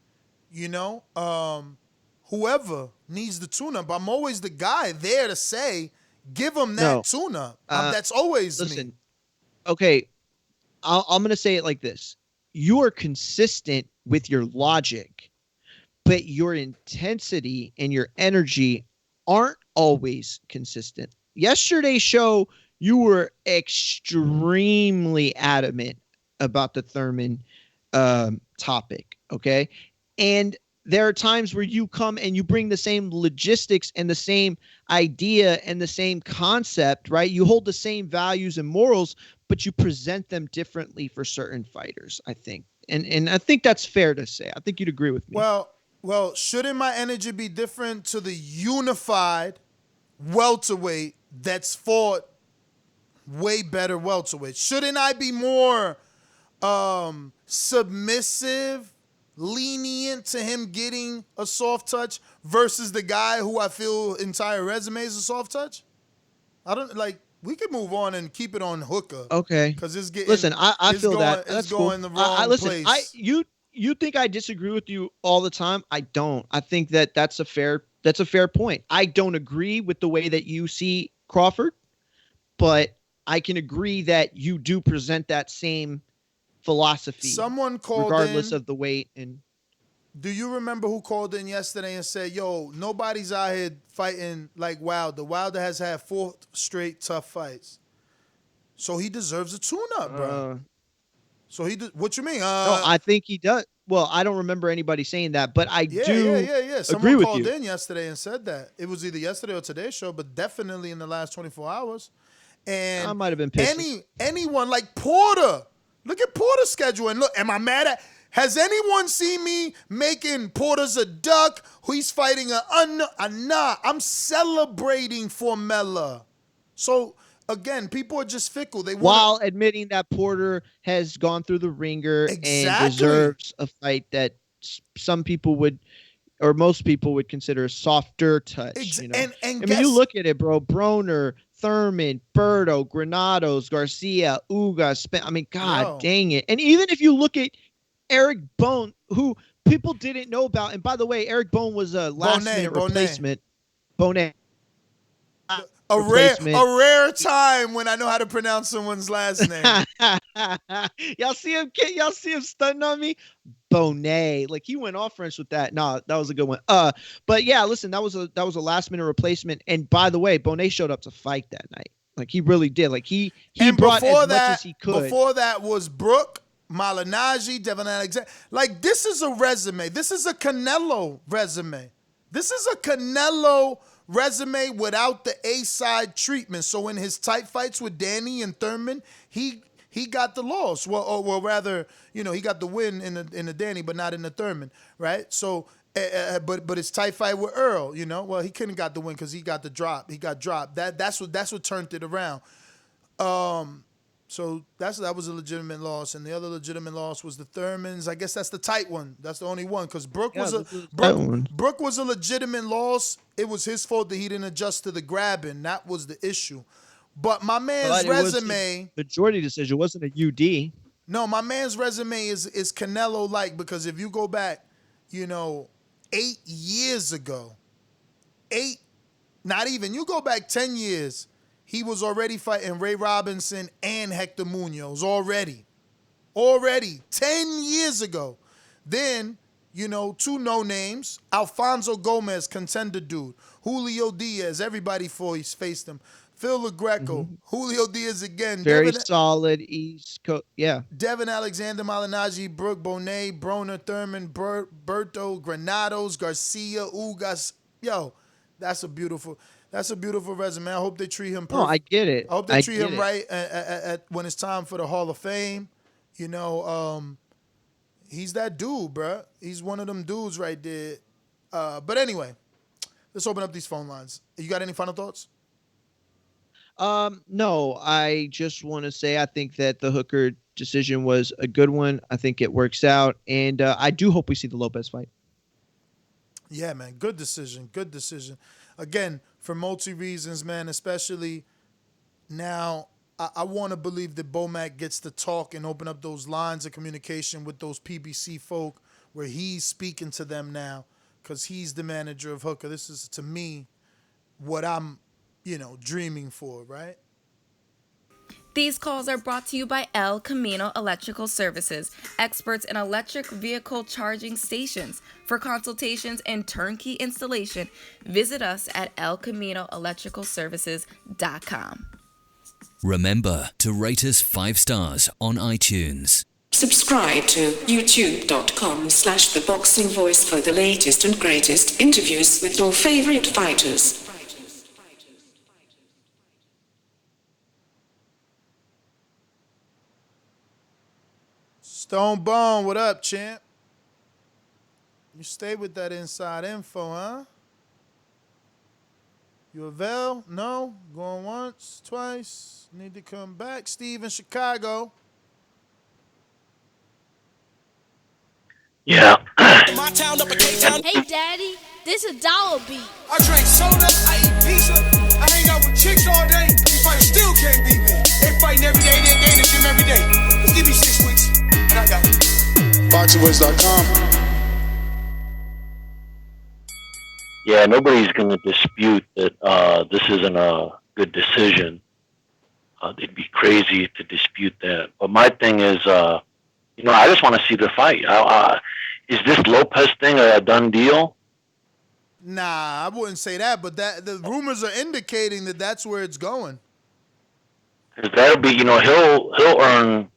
Whoever needs the tune-up, I'm always the guy there to say, give him that tune-up. That's always me. Okay, I'm going to say it like this. You are consistent with your logic, but your intensity and your energy aren't always consistent. Yesterday's show, you were extremely adamant about the Thurman topic, okay? And there are times where you come and you bring the same logistics and the same idea and the same concept, right? You hold the same values and morals, but you present them differently for certain fighters, I think. And I think that's fair to say. I think you'd agree with me. Well, shouldn't my energy be different to the unified welterweight that's fought way better welterweight? Shouldn't I be more submissive, lenient to him getting a soft touch versus the guy who I feel entire resume is a soft touch? We could move on and keep it on Hooker. Okay. Because it's getting. Listen, I feel that. It's going the wrong place. You think I disagree with you all the time? I don't. I think that's a fair point. I don't agree with the way that you see Crawford, but I can agree that you do present that same philosophy. Someone called regardless in, of the weight. And do you remember who called in yesterday and said, "Yo, nobody's out here fighting like Wilder. Wilder has had 4 straight tough fights, so he deserves a tune-up, bro." So what you mean? No, I think he does. Well, I don't remember anybody saying that, but I do Someone agree with called you. in yesterday and said that. It was either yesterday or today's show, but definitely in the last 24 hours. And I might have been pissed. Anyone like Porter. Look at Porter's schedule and look, am I mad at? Has anyone seen me making Porter's a duck? He's fighting a nah. I'm celebrating Formella. So again, people are just fickle. While admitting that Porter has gone through the ringer and deserves a fight that some people would, or most people would consider a softer touch. You look at it, bro. Broner, Thurman, Berto, Granados, Garcia, Ugas, Spence. I mean, God dang it. And even if you look at Eric Bone, who people didn't know about, and by the way, Eric Bone was a last-minute replacement. Bonet. A rare time when I know how to pronounce someone's last name. Y'all see him stunting on me? Bonet. Like he went off French with that. No, that was a good one. But yeah, listen, that was a last minute replacement. And by the way, Bonet showed up to fight that night. Like he really did. Like he brought as much as he could. Before that was Brooke, Malignaggi, Devin Alexander. Like, this is a resume. This is a Canelo resume. This is a Canelo resume without the A-side treatment. So in his tight fights with Danny and Thurman, he got the loss. Well, rather, he got the win in the Danny, but not in the Thurman, right? So, but his tight fight with Earl, well, he couldn't got the win because he got the drop. He got dropped. That's what turned it around. So that was a legitimate loss, and the other legitimate loss was the Thurmans. I guess that's the tight one. That's the only one because Brook was a legitimate loss. It was his fault that he didn't adjust to the grabbing. That was the issue. But my man's resume, majority decision wasn't a UD. No, my man's resume is Canelo-like because if you go back, 8 years ago, not even, you go back 10 years. He was already fighting Ray Robinson and Hector Munoz already. 10 years ago. Then, two no-names. Alfonso Gomez, contender dude. Julio Diaz, everybody faced him. Phil LaGreco. Julio Diaz again. Very solid East Coast. Yeah. Devin Alexander, Malignaggi, Brooke, Bonet, Broner, Thurman, Berto, Granados, Garcia, Ugas. Yo, that's a beautiful resume. I hope they treat him perfect. No, I get it. I hope they treat him right at when it's time for the Hall of Fame. He's that dude, bruh. He's one of them dudes right there. But anyway, let's open up these phone lines. You got any final thoughts? No, I just want to say I think that the Hooker decision was a good one. I think it works out, and I do hope we see the Lopez fight. Yeah, man. Good decision. Again, for multi reasons, man, especially now, I want to believe that Bomac gets to talk and open up those lines of communication with those PBC folk where he's speaking to them now because he's the manager of Hooker. This is, to me, what I'm, dreaming for, right? These calls are brought to you by El Camino Electrical Services, experts in electric vehicle charging stations. For consultations and turnkey installation, visit us at elcaminoelectricalservices.com. Remember to rate us 5 stars on iTunes. Subscribe to youtube.com/theboxingvoice for the latest and greatest interviews with your favorite fighters. Stone Bone, what up, champ? You stay with that inside info, huh? You avail? No? Going once, twice? Need to come back. Steve in Chicago. Yeah. Hey, Daddy, this a dollar beat. I drink soda, I eat pizza, I hang out with chicks all day. These fighters still can't beat me. They fighting every day, they in the gym every day. Just give me 6 weeks, and I got it. BoxingVoice.com. Yeah, nobody's going to dispute that this isn't a good decision. They'd be crazy to dispute that. But my thing is, I just want to see the fight. Is this Lopez thing a done deal? Nah, I wouldn't say that, but the rumors are indicating that that's where it's going. Because that'll be, he'll earn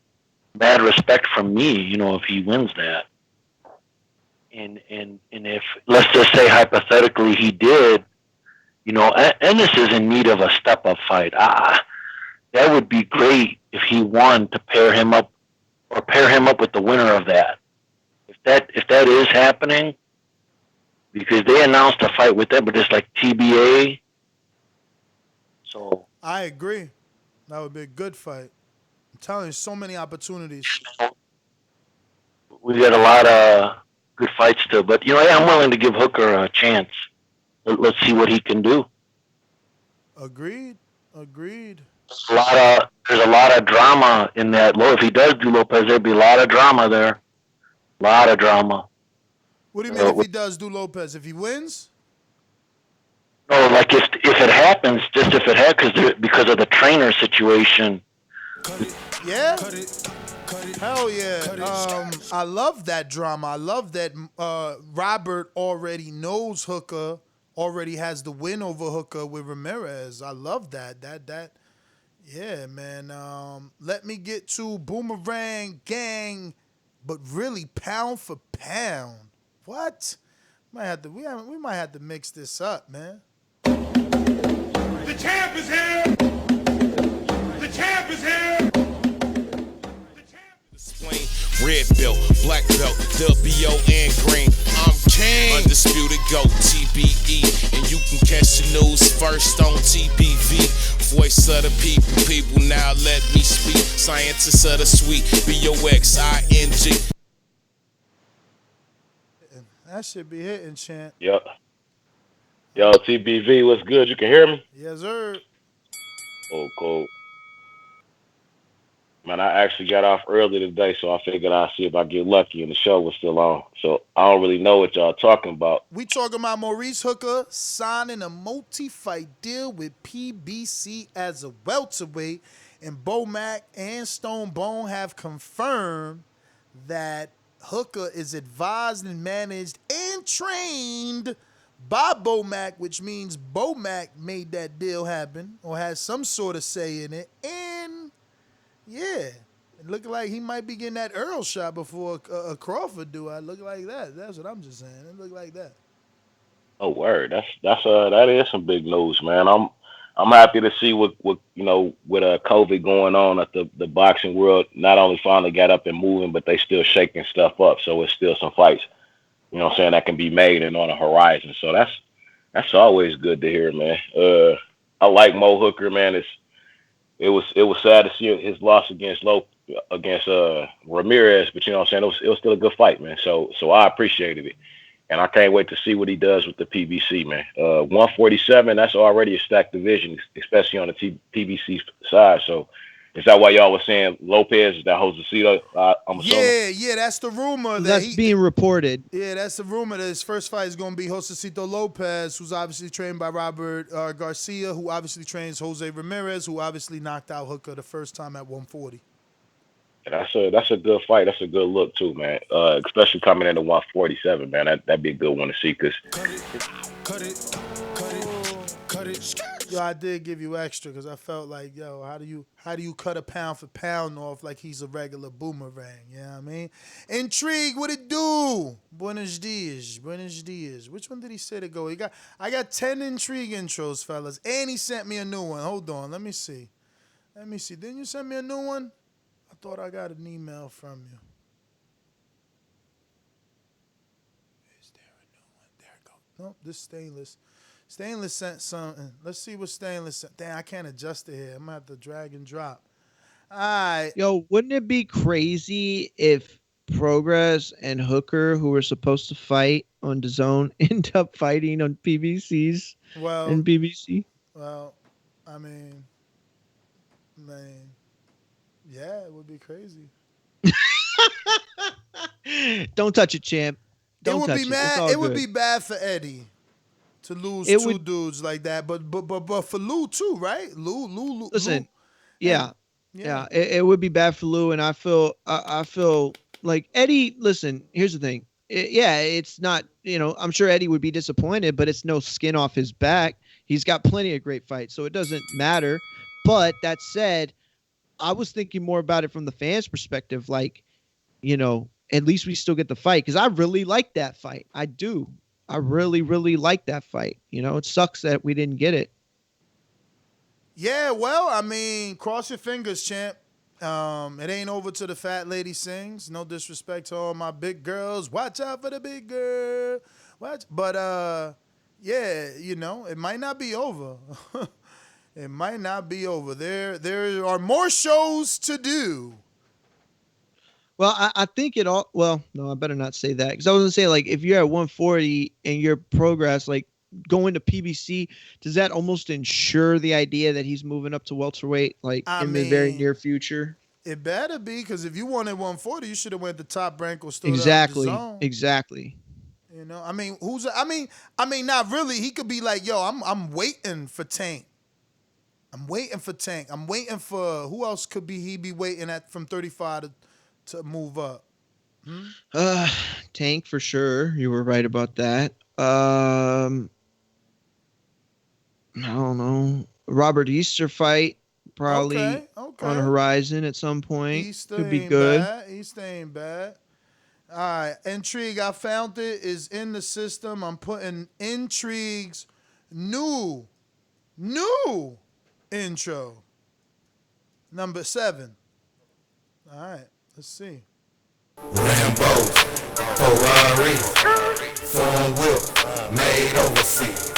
mad respect from me, if he wins that. And if, let's just say hypothetically he did, Ennis is in need of a step-up fight. That would be great if he won to pair him up with the winner of that. If that is happening, because they announced a fight with them, but it's like TBA. So I agree. That would be a good fight. I'm telling you, so many opportunities. We got a lot of good fights still, but I'm willing to give Hooker a chance. Let's see what he can do. Agreed. There's a lot of drama in that. If he does do Lopez, there'd be a lot of drama there. A lot of drama. What do you mean if he does do Lopez? If he wins? No, like if it happens, just if it happens, because of the trainer situation. Yeah? Hell yeah. I love that drama. I love that Robert already knows Hooker, already has the win over Hooker with Ramirez. I love that. Yeah, man. Let me get to Boomerang Gang, but really pound for pound. What? We might have to mix this up, man. The champ is here. The champ is here. Red belt, black belt, WO and green. I'm king. Undisputed GOAT, TBE. And you can catch the news first on TBV. Voice of the people now let me speak. Scientists of the sweet, BOXING. That should be hitting, champ. Yep. Yo, TBV, what's good? You can hear me? Yes, sir. Oh, cool. Man, I actually got off early today, so I figured I'd see if I get lucky and the show was still on. So I don't really know what y'all talking about. We talking about Maurice Hooker signing a multi-fight deal with PBC as a welterweight, and Bomac and Stone Bone have confirmed that Hooker is advised and managed and trained by Bomac, which means Bomac made that deal happen or has some sort of say in it. And yeah, it looked like he might be getting that Earl shot before Crawford do. I look like that. That's what I'm just saying. It looked like that. Oh, word. That is some big news, man. I'm happy to see what with COVID going on at the boxing world. Not only finally got up and moving, but they still shaking stuff up. So it's still some fights, that can be made and on the horizon. So that's always good to hear, man. I like Mo Hooker, man. It was sad to see his loss against Ramirez, but it was still a good fight, man. So I appreciated it. And I can't wait to see what he does with the PBC, man. 147, that's already a stacked division, especially on the PBC side. So is that why y'all was saying Lopez, is that Joselito? I'm assuming? Yeah, that's the rumor. That's being reported. Yeah, that's the rumor that his first fight is going to be Joselito Lopez, who's obviously trained by Robert Garcia, who obviously trains Jose Ramirez, who obviously knocked out Hooker the first time at 140. That's a good fight. That's a good look too, man. Especially coming into 147, man. That'd be a good one to see. Cut it. Yo, I did give you extra because I felt like, yo, how do you cut a pound for pound off like he's a regular boomerang? You know what I mean? Intrigue, what it do? Buenos dias. Which one did he say to go? I got 10 Intrigue intros, fellas, and he sent me a new one. Hold on, let me see. Didn't you send me a new one? I thought I got an email from you. Is there a new one? There it goes. Nope, this Stainless. Stainless sent something. Let's see what Stainless sent. Damn, I can't adjust it here. I'm going to have to drag and drop. All right. Yo, wouldn't it be crazy if Progress and Hooker, who were supposed to fight on Dazn, end up fighting on PBC's and BBC? Well, I mean, yeah, it would be crazy. Don't touch it, champ. Don't touch it. It would be bad for Eddie to lose two dudes like that, but for Lou too, right? Lou. Listen, yeah. It would be bad for Lou, and I feel like Eddie. Listen, here's the thing. It's not. I'm sure Eddie would be disappointed, but it's no skin off his back. He's got plenty of great fights, so it doesn't matter. But that said, I was thinking more about it from the fans' perspective. Like, at least we still get the fight because I really like that fight. I do. I really, really like that fight. It sucks that we didn't get it. Yeah, well, I mean, cross your fingers, champ. It ain't over till the fat lady sings. No disrespect to all my big girls. Watch out for the big girl. But yeah, it might not be over. It might not be over. There are more shows to do. Well, I think it all. Well, no, I better not say that because I was gonna say like if you're at 140 and your progress like going to PBC, does that almost ensure the idea that he's moving up to welterweight like the very near future? It better be because if you wanted 140, you should have went the Top Rank or still exactly. I mean, not really. He could be like, yo, I'm waiting for Tank. I'm waiting for who else could be he be waiting at from 35 to move up? Tank for sure. You were right about that. I don't know. Robert Easter fight. probably on the horizon at some point. Could be good. Easter ain't bad. All right, Intrigue. I found it. Is in the system. I'm putting Intrigue's new intro. Number 7. All right, let's see. Rambo, Ferrari, foreign whip, made overseas.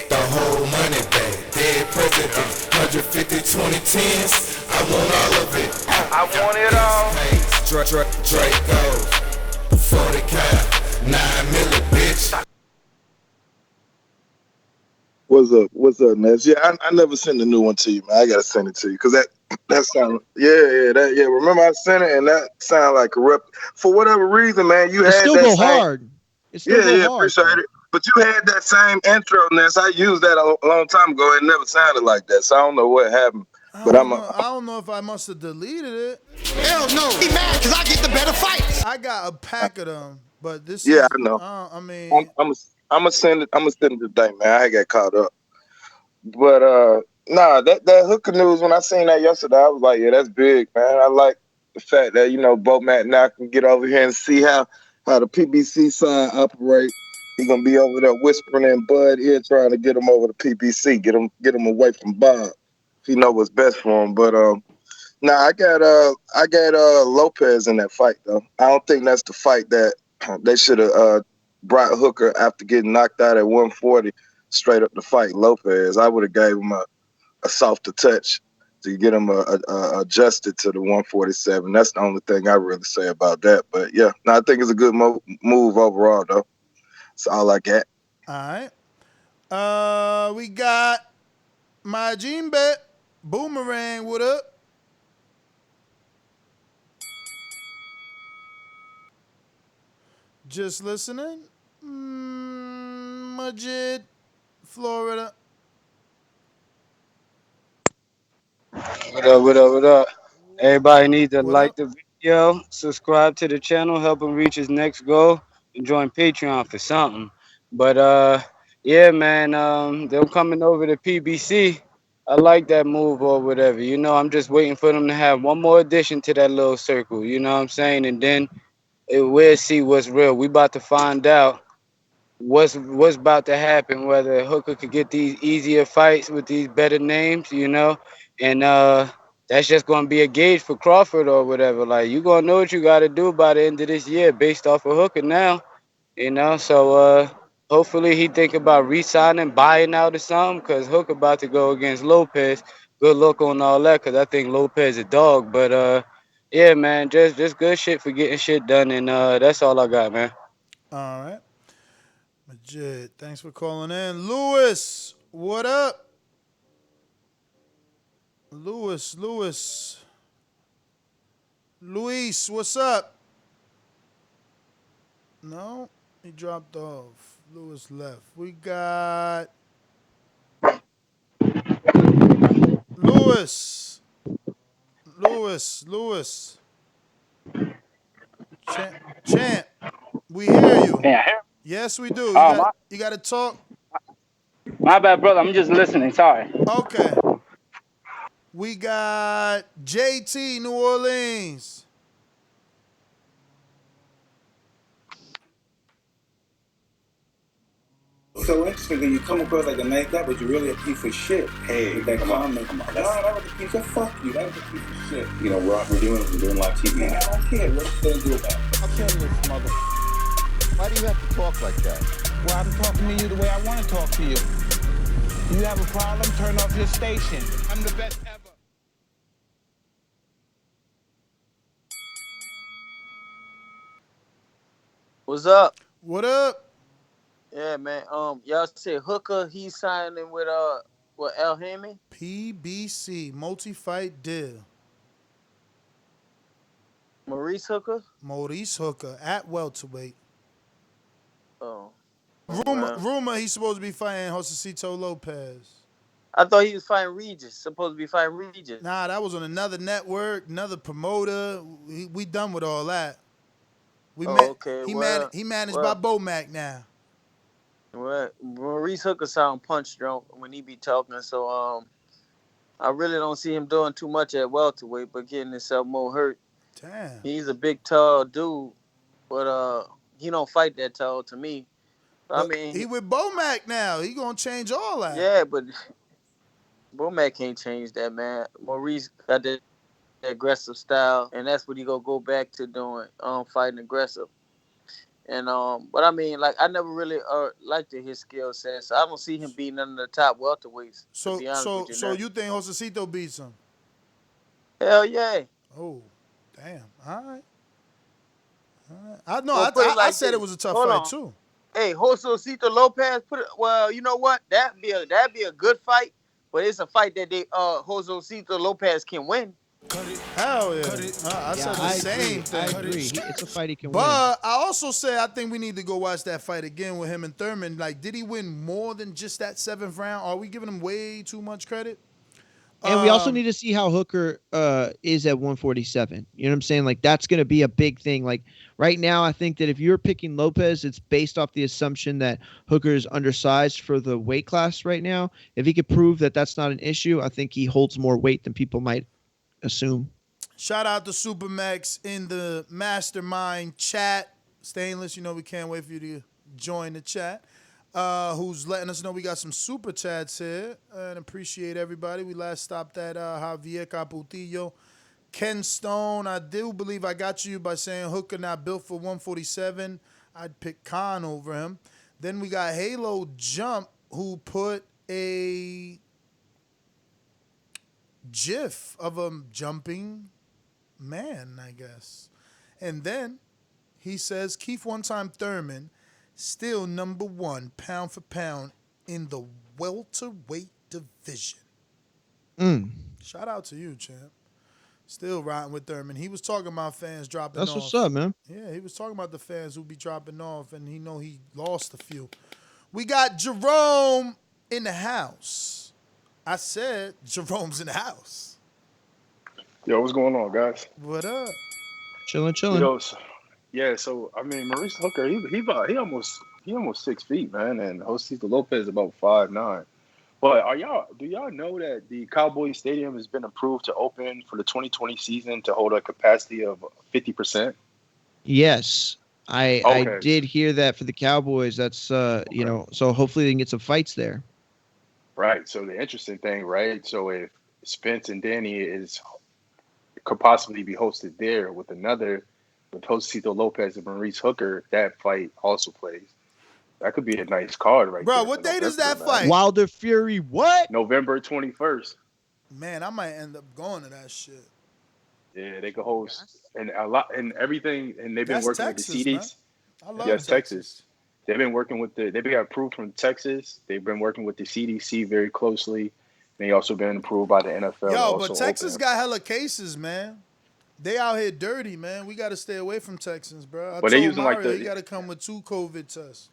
The whole money bag, dead president, 150, 2010s. I want all of it. I want it all. Draco, 40 cal, 9 milli, bitch. What's up, Ness? Yeah, I never sent the new one to you, man. I gotta send it to you because that sound Remember I sent it and that sound like corrupt for whatever reason, man. You it had still that go same, hard. It still go hard. Appreciate it. But you had that same intro, Ness. I used that a long time ago. It never sounded like that, so I don't know what happened. I don't know if I must have deleted it. Hell no, he mad because I get the better fights. I got a pack of them, but this I is. know. I mean, I'm gonna send it. I'm gonna send it today, man. I got caught up. But that Hooker news, when I seen that yesterday, I was like, yeah, that's big, man. I like the fact that, Bomac now can get over here and see how the PBC side operate. He gonna be over there whispering in Bud ear, trying to get him over to PBC, get him away from Bob. If he know what's best for him. But I got Lopez in that fight though. I don't think that's the fight that they should have brought Hooker after getting knocked out at 140. Straight up to fight Lopez. I would have gave him a softer touch to get him adjusted to the 147. That's the only thing I really say about that. But yeah, I think it's a good move overall, though. That's all I got. All right. We got my Gene Bet Boomerang. What up? Just listening. Majid. Florida. What up? Everybody needs to like the video, subscribe to the channel, help him reach his next goal, and join Patreon for something. But yeah, man, them coming over to PBC, I like that move or whatever. I'm just waiting for them to have one more addition to that little circle. You know what I'm saying? And then we'll see what's real. We about to find out what's about to happen, whether Hooker could get these easier fights with these better names, and that's just going to be a gauge for Crawford or whatever. Like, you going to know what you got to do by the end of this year based off of Hooker now, so hopefully he think about re-signing, buying out or something, because Hooker about to go against Lopez. Good luck on all that, because I think Lopez a dog. But yeah, man, just good shit for getting shit done, and that's all I got, man. All right. Majid, thanks for calling in. Lewis, what up? Luis, what's up? No, he dropped off. Lewis left. We got Lewis. Champ, we hear you. Yeah. Yes, we do. Oh, you got to talk. My bad, brother. I'm just listening. Sorry. Okay. We got JT, New Orleans. So interesting that you come across like a nice guy, but you're really a piece of shit. Hey, with that comment. No, that was a piece of fuck you. That was a piece of shit. Rock, we're doing live TV. Man, I don't care. What you gonna do about it? I'll kill this mother. Why do you have to talk like that? Well, I'm talking to you the way I want to talk to you. You have a problem? Turn off your station. I'm the best ever. What's up? What up? Yeah, man. Y'all said Hooker, he's signing with El Hemi? PBC, multi-fight deal. Maurice Hooker? Maurice Hooker at welterweight. Oh. Rumor he's supposed to be fighting Joselito Lopez. I thought he was fighting Regis. Supposed to be fighting Regis. Nah, that was on another network, another promoter. We done with all that. Okay. He managed by Bomac now. Well, Maurice Hooker sound punch drunk when he be talking. So I really don't see him doing too much at welterweight, but getting himself more hurt. Damn. He's a big, tall dude, but he don't fight that tall to me. I mean, he with Bomac now. He gonna change all that. Yeah, but Bomac can't change that, man. Maurice got that aggressive style, and that's what he gonna go back to doing, fighting aggressive. And but I mean, like I never really liked his skill set, so I don't see him beating none of the top welterweights. So to be honest with you, so you think Joselito beats him? Hell yeah. Oh, damn. All right. I said it was a tough fight too. Hey, Joselito Lopez, well, you know what? That'd be a good fight, but it's a fight that Joselito Lopez can win. Hell yeah. I said the same thing. I agree. It's a fight he can win. But I also say I think we need to go watch that fight again with him and Thurman. Like, did he win more than just that 7th round? Are we giving him way too much credit? And we also need to see how Hooker is at 147. You know what I'm saying? Like, that's going to be a big thing. Like, right now, I think that if you're picking Lopez, it's based off the assumption that Hooker is undersized for the weight class right now. If he could prove that that's not an issue, I think he holds more weight than people might assume. Shout out to Supermax in the mastermind chat. Stainless, you know we can't wait for you to join the chat. Who's letting us know we got some super chats here, and appreciate everybody. We last stopped at Javier Caputillo. Ken Stone, I do believe I got you by saying Hooker not built for 147. I'd pick Khan over him. Then we got Halo Jump, who put a GIF of a jumping man, I guess. And then he says Keith one-time Thurman still number 1 pound for pound in the welterweight division. Shout out to you, champ. Still riding with Thurman. He was talking about fans dropping off. That's what's up, man. Yeah, he was talking about the fans who be dropping off, and he lost a few. We got Jerome in the house. I said Jerome's in the house. Yo, what's going on, guys? What up? Chilling. Yo, so I mean, Maurice Hooker, he almost 6 feet, man, and Joselito Lopez about 5'9". But do y'all know that the Cowboys Stadium has been approved to open for the 2020 season to hold a capacity of 50%? Yes. I did hear that for the Cowboys. That's so hopefully they can get some fights there. Right. So the interesting thing, right? So if Spence and Danny could possibly be hosted there with Joselito Lopez and Maurice Hooker, that fight also plays. That could be a nice card right Bro, there. what date is that fight? Wilder Fury, what? November 21st. Man, I might end up going to that shit. Yeah, they could host and a lot and everything, and they've been working Texas, with the CDs. Man. I love Texas. They've been working they've been approved from Texas. They've been working with the CDC very closely. They also been approved by the NFL. Yo, but Texas got hella cases, man. They out here dirty, man. We got to stay away from Texans, bro. But they're using Mario, you got to come with 2 COVID tests.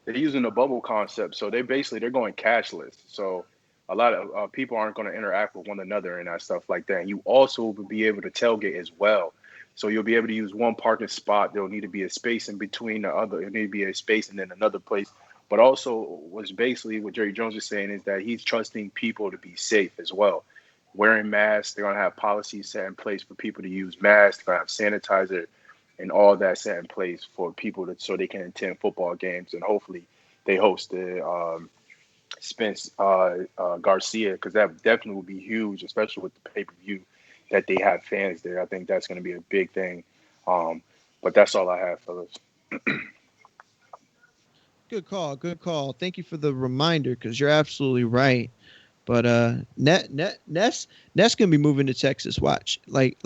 They're using the bubble concept, so they're going cashless. So a lot of people aren't going to interact with one another and that stuff like that. And you also will be able to tailgate as well. So you'll be able to use one parking spot. There'll need to be a space in between the other. It need to be a space and then another place. But also, what's basically what Jerry Jones is saying is that he's trusting people to be safe as well. Wearing masks, they're going to have policies set in place for people to use masks. They're going to have sanitizer and all that set in place for people so they can attend football games. And hopefully they host the Spence Garcia, because that definitely would be huge, especially with the pay-per-view that they have fans there. I think that's going to be a big thing. But that's all I have, fellas. Good call. Thank you for the reminder, because you're absolutely right. But Ness gonna be moving to Texas. Watch, like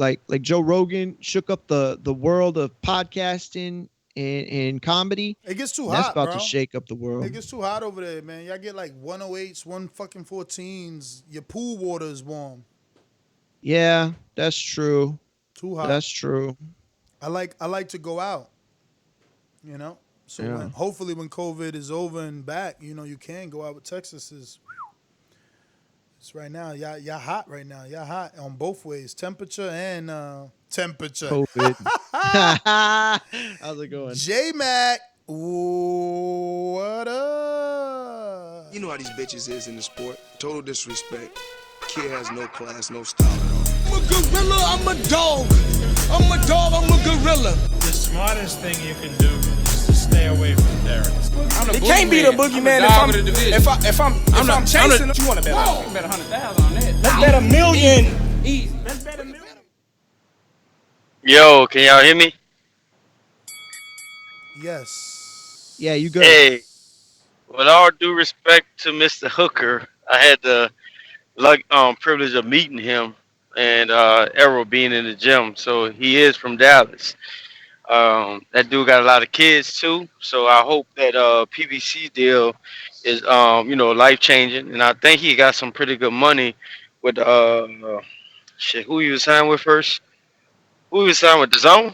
Joe Rogan shook up the world of podcasting and comedy. It gets too Ness hot, about bro. to shake up the world. It gets too hot over there, man. Y'all get like 108s, 114s. Your pool water is warm. Yeah, that's true. Too hot. That's true. I like to go out. So hopefully when COVID is over and back, you can go out with Texas. It's right now. Y'all hot right now. Y'all hot on both ways, temperature and temperature. COVID. How's it going? J-Mac, what up? You know how these bitches is in the sport. Total disrespect. Kid has no class, no style at all. I'm a gorilla, I'm a dog. I'm a dog, I'm a gorilla. The smartest thing you can do is to stay away from Terence. It can't be the boogeyman if I'm chasing him. You want to bet? You can bet 100,000 on that. Let's bet $1 million. Easy. Let's bet $1 million. Yo, can y'all hear me? Yes. Yeah, you good. Hey, with all due respect to Mr. Hooker, I had the privilege of meeting him and Errol being in the gym. So he is from Dallas. That dude got a lot of kids too. So I hope that PBC deal is life changing, and I think he got some pretty good money with who he was signed with first. Who he was signed with? Dazn?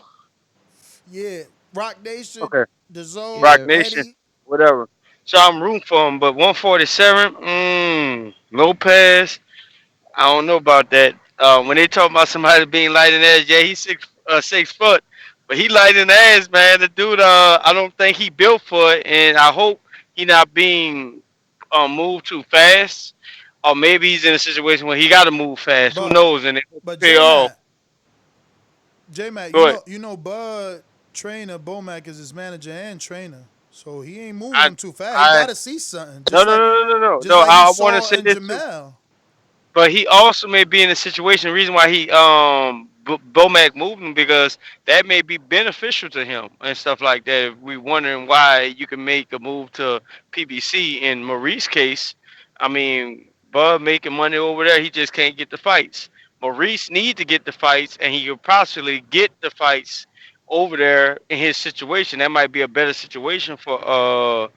Yeah, Roc Nation, Okay. Dazn, Roc Nation, Eddie. whatever. So I'm rooting for him, but 147, Lopez, I don't know about that. When they talk about somebody being light in the ass, yeah, he's 6 foot, but he light in the ass, man. The dude, I don't think he built for it, and I hope he not being moved too fast, or maybe he's in a situation where he got to move fast. Who knows? And it But pay off. J-Mac, Go ahead. you know Bud trainer Bomac is his manager and trainer. So he ain't moving him too fast. He gotta see something. No. Just like I you want to saw say in this too. Jamel. But he also may be in a situation. The reason why he Bomac moved him because that may be beneficial to him and stuff like that. If we wondering why you can make a move to PBC in Maurice's case, I mean, Bud making money over there, he just can't get the fights. Maurice need to get the fights, and he could possibly get the fights over there in his situation. That might be a better situation for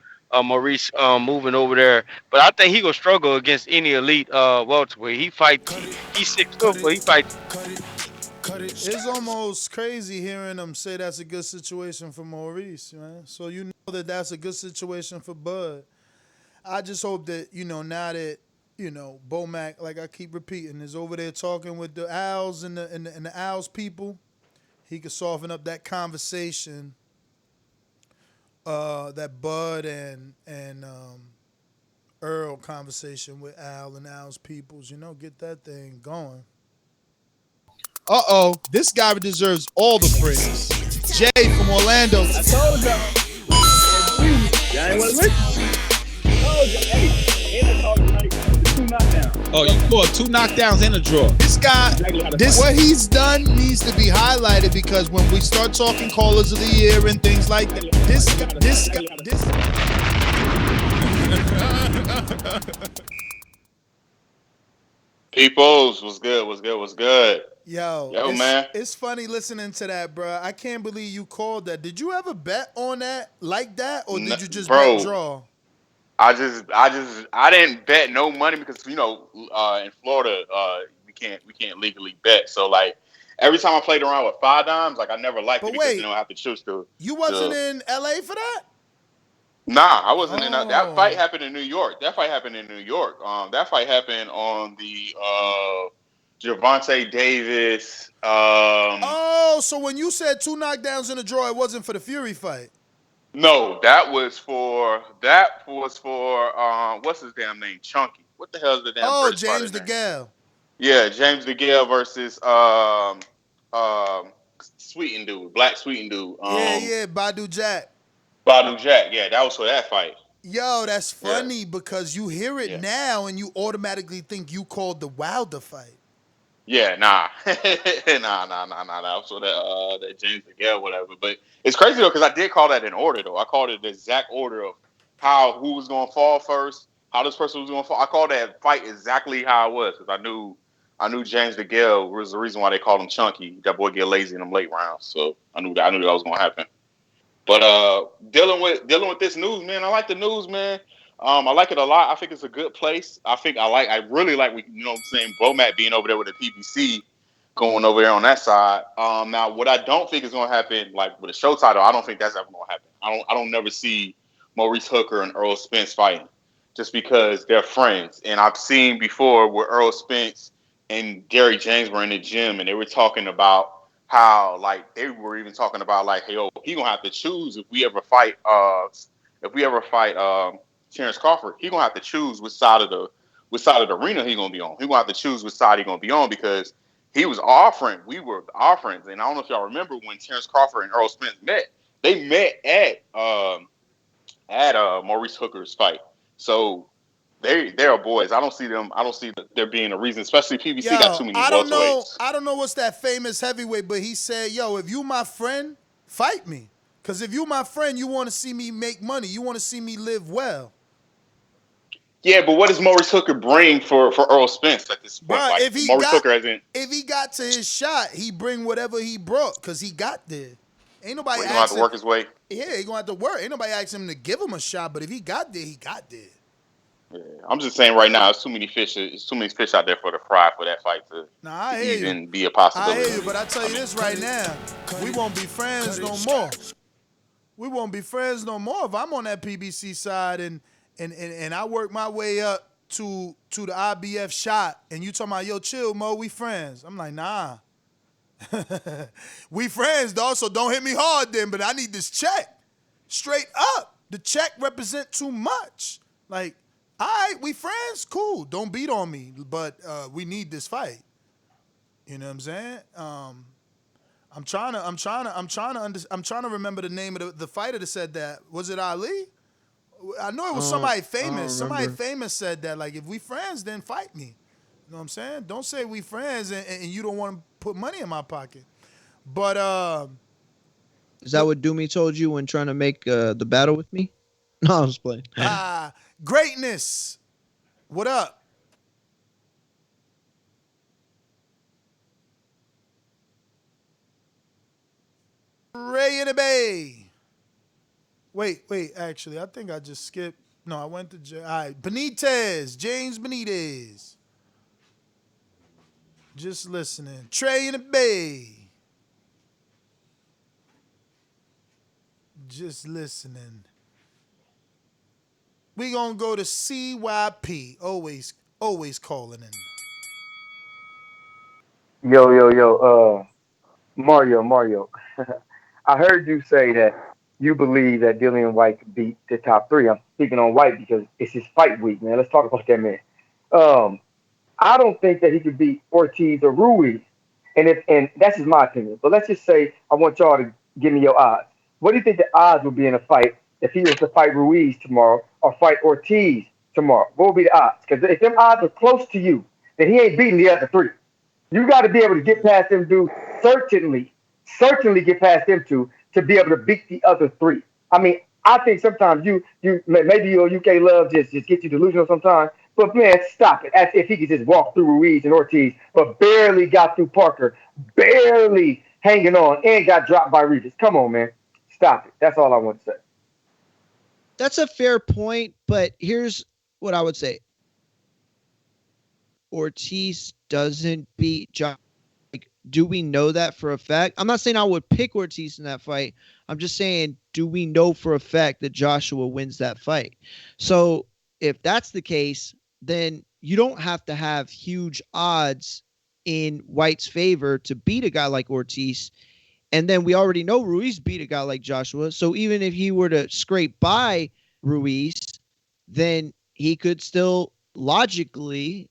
Maurice moving over there. But I think he gonna struggle against any elite welterweight. He's 6 foot, but he fights. It's almost crazy hearing him say that's a good situation for Maurice, man. So you know that that's a good situation for Bud. I just hope that, now that, Bomac, like I keep repeating, is over there talking with the Owls and the Owls people, he could soften up that conversation that Bud and Earl conversation with Al and Al's peoples, get that thing going. This guy deserves all the praise. Jay from Orlando. I told y'all. Y'all ain't want to listen. I told y'all. Hey, and I called it like 2 knockdowns. Oh, you scored 2 knockdowns and a draw. This guy, what he's done needs to be highlighted because when we start talking callers of the year and things like that, this guy. Peoples, what's good? Yo, man. It's funny listening to that, bro. I can't believe you called that. Did you ever bet on that like that, or did you just bet draw? I didn't bet no money because in Florida we can't legally bet. So like every time I played around with 5 dimes, like I never liked it because I have to choose to. You wasn't in LA for that? Nah, I wasn't in that fight happened in New York. That fight happened on the Gervonta Davis. So when you said 2 knockdowns and a draw, it wasn't for the Fury fight. No, that was for what's his damn name? Chunky. What the hell is the damn James DeGale. Yeah, James DeGale versus Sweeten dude, black Sweeten dude. Badu Jack. Yeah, that was for that fight. Yo, that's funny because you hear it now and you automatically think you called the Wilder fight. Yeah, nah. That was for that James DeGale, whatever. But it's crazy though, because I did call that in order though. I called it the exact order of who was gonna fall first, how this person was gonna fall. I called that fight exactly how it was because I knew James DeGale was the reason why they called him Chunky. That boy get lazy in them late rounds, so I knew that was gonna happen. But dealing with this news, man, I like the news, man. I like it a lot. I think it's a good place. I really like Bomac being over there with the PBC going over there on that side. Now what I don't think is gonna happen, like with a show title, I don't think that's ever gonna happen. I don't never see Maurice Hooker and Earl Spence fighting just because they're friends. And I've seen before where Earl Spence and Gary James were in the gym and they were talking about how they were even talking about hey, yo, he gonna have to choose if we ever fight Terence Crawford. He gonna have to choose which side of which side of the arena he gonna be on. He gonna have to choose which side he gonna be on because he was our friend. We were our friends, and I don't know if y'all remember when Terence Crawford and Earl Spence met. They met at Maurice Hooker's fight. So they're boys. I don't see them. I don't see there being a reason, especially PBC got Yo, too many I don't know. welterweights. I don't know what's that famous heavyweight, but he said, "Yo, if you my friend, fight me. Cause if you my friend, you want to see me make money. You want to see me live well." Yeah, but what does Maurice Hooker bring for Earl Spence at this point? Bruh, Like Maurice Hooker hasn't. if he got to his shot, he bring whatever he brought, cause he got there. Ain't nobody He's gonna have to asking. work his way. Yeah, he gonna have to work. Ain't nobody asking him to give him a shot, but if he got there, he got there. Yeah, I'm just saying right now, it's too many fish. It's too many fish out there for the fry for that fight to I hear even you. be a I possibility. hear you, but I tell you this right now, we won't be friends no more. We won't be friends no more if I'm on that PBC side and I work my way up to the IBF shot and you talking about, yo, chill, Mo, we friends. I'm like, nah. We friends, dog, so don't hit me hard then, but I need this check. Straight up. The check represent too much. Like, all right, we friends, cool. Don't beat on me, but we need this fight. You know what I'm saying? I'm trying to remember the name of the fighter that said that. Was it Ali? I know it was somebody famous. Somebody famous said that. Like, if we friends, then fight me. You know what I'm saying? Don't say we friends and you don't want to put money in my pocket. But is that what Doomy told you when trying to make the battle with me? No, I was playing. Greatness. What up? Ray in the Bay. Wait, actually, I think I just skipped. No, I went to all right, Benitez, James Benitez. Just listening. Trey in the Bay. Just listening. We gonna go to CYP. Always calling in. Yo, Mario. I heard you say that you believe that Dillian White could beat the top three. I'm speaking on White because it's his fight week, man. Let's talk about that, man. I don't think that he could beat Ortiz or Ruiz, and that's just my opinion. But let's just say I want y'all to give me your odds. What do you think the odds would be in a fight if he was to fight Ruiz tomorrow or fight Ortiz tomorrow? What would be the odds? Because if them odds are close to you, then he ain't beating the other three. You got to be able to get past them, dude. Certainly get past them two to be able to beat the other three. I mean, I think sometimes you maybe your UK love just gets you delusional sometimes. But man, stop it. As if he could just walk through Ruiz and Ortiz, but barely got through Parker, barely hanging on, and got dropped by Regis. Come on, man. Stop it. That's all I want to say. That's a fair point, but here's what I would say. Ortiz doesn't beat Josh. Like, do we know that for a fact? I'm not saying I would pick Ortiz in that fight. I'm just saying, do we know for a fact that Joshua wins that fight? So if that's the case, then you don't have to have huge odds in White's favor to beat a guy like Ortiz. And then we already know Ruiz beat a guy like Joshua. So even if he were to scrape by Ruiz, then he could still logically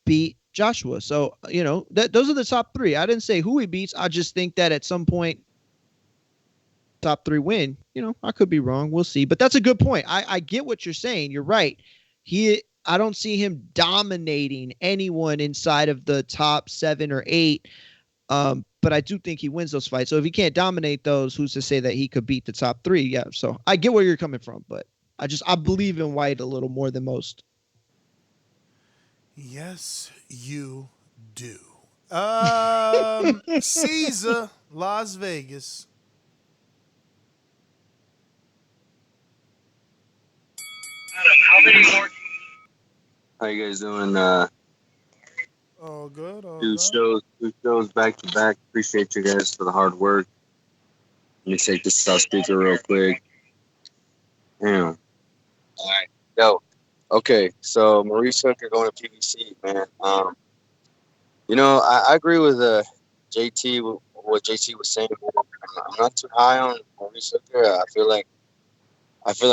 beat Joshua. So, those are the top three. I didn't say who he beats. I just think that at some point, top three win. I could be wrong. We'll see. But that's a good point. I get what you're saying. You're right. I don't see him dominating anyone inside of the top 7 or 8. But I do think he wins those fights. So if he can't dominate those, who's to say that he could beat the top 3? Yeah. So I get where you're coming from, but I believe in White a little more than most. Yes, you do. Caesar, Las Vegas. How many more? How you guys doing? All good. Two shows back to back. Appreciate you guys for the hard work. Let me take this off speaker real quick. Damn. All right, go. Okay, so Maurice Hooker going to PBC, man. I agree with JT. What JT was saying. I'm not too high on Maurice Hooker. I feel like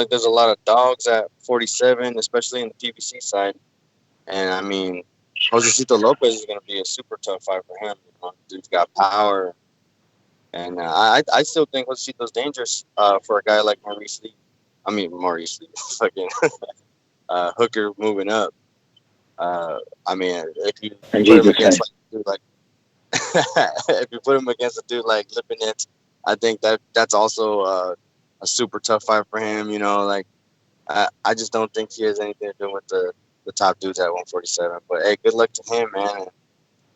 there's a lot of dogs at 47, especially in the PBC side. And I mean, Joselito Lopez is going to be a super tough fight for him. You know, dude's got power, and I still think Joselito's dangerous for a guy like Maurice Lee. I mean Maurice Lee, fucking Hooker moving up. I mean, if you In put him Jesus' name. against like a dude like if you put him against a dude like Lipinets, I think that's also a super tough fight for him. You know, like I just don't think he has anything to do with the top dudes at 147. But hey, good luck to him, man,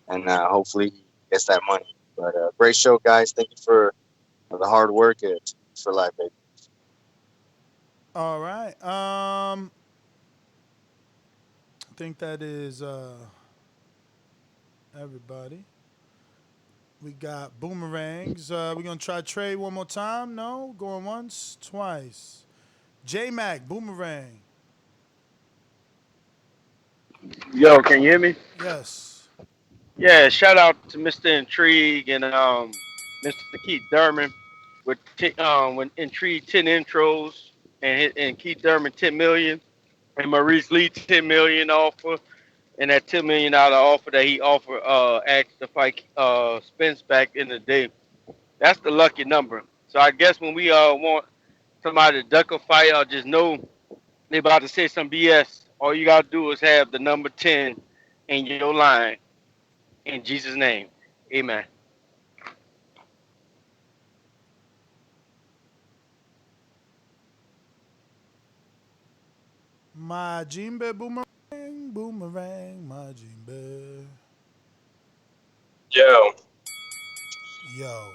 and hopefully he gets that money. But great show, guys. Thank you for the hard work. It's for life, baby. All right. I think that is everybody. We got boomerangs. We're gonna try trade one more time. No, going once, twice. J Mac, boomerang. Yo, can you hear me? Yes. Yeah, shout out to Mr. Intrigue and Mr. Keith Thurman with when Intrigue 10 intros and Keith Thurman 10 million and Maurice Lee 10 million offer and that $10 million offer that he offered asked to fight Spence back in the day. That's the lucky number. So I guess when we want somebody to duck a fight or just know they about to say some BS, all you gotta do is have the number 10 in your line. In Jesus' name, amen. Majimbe boomerang, boomerang, Majimbe. Yo. Yo.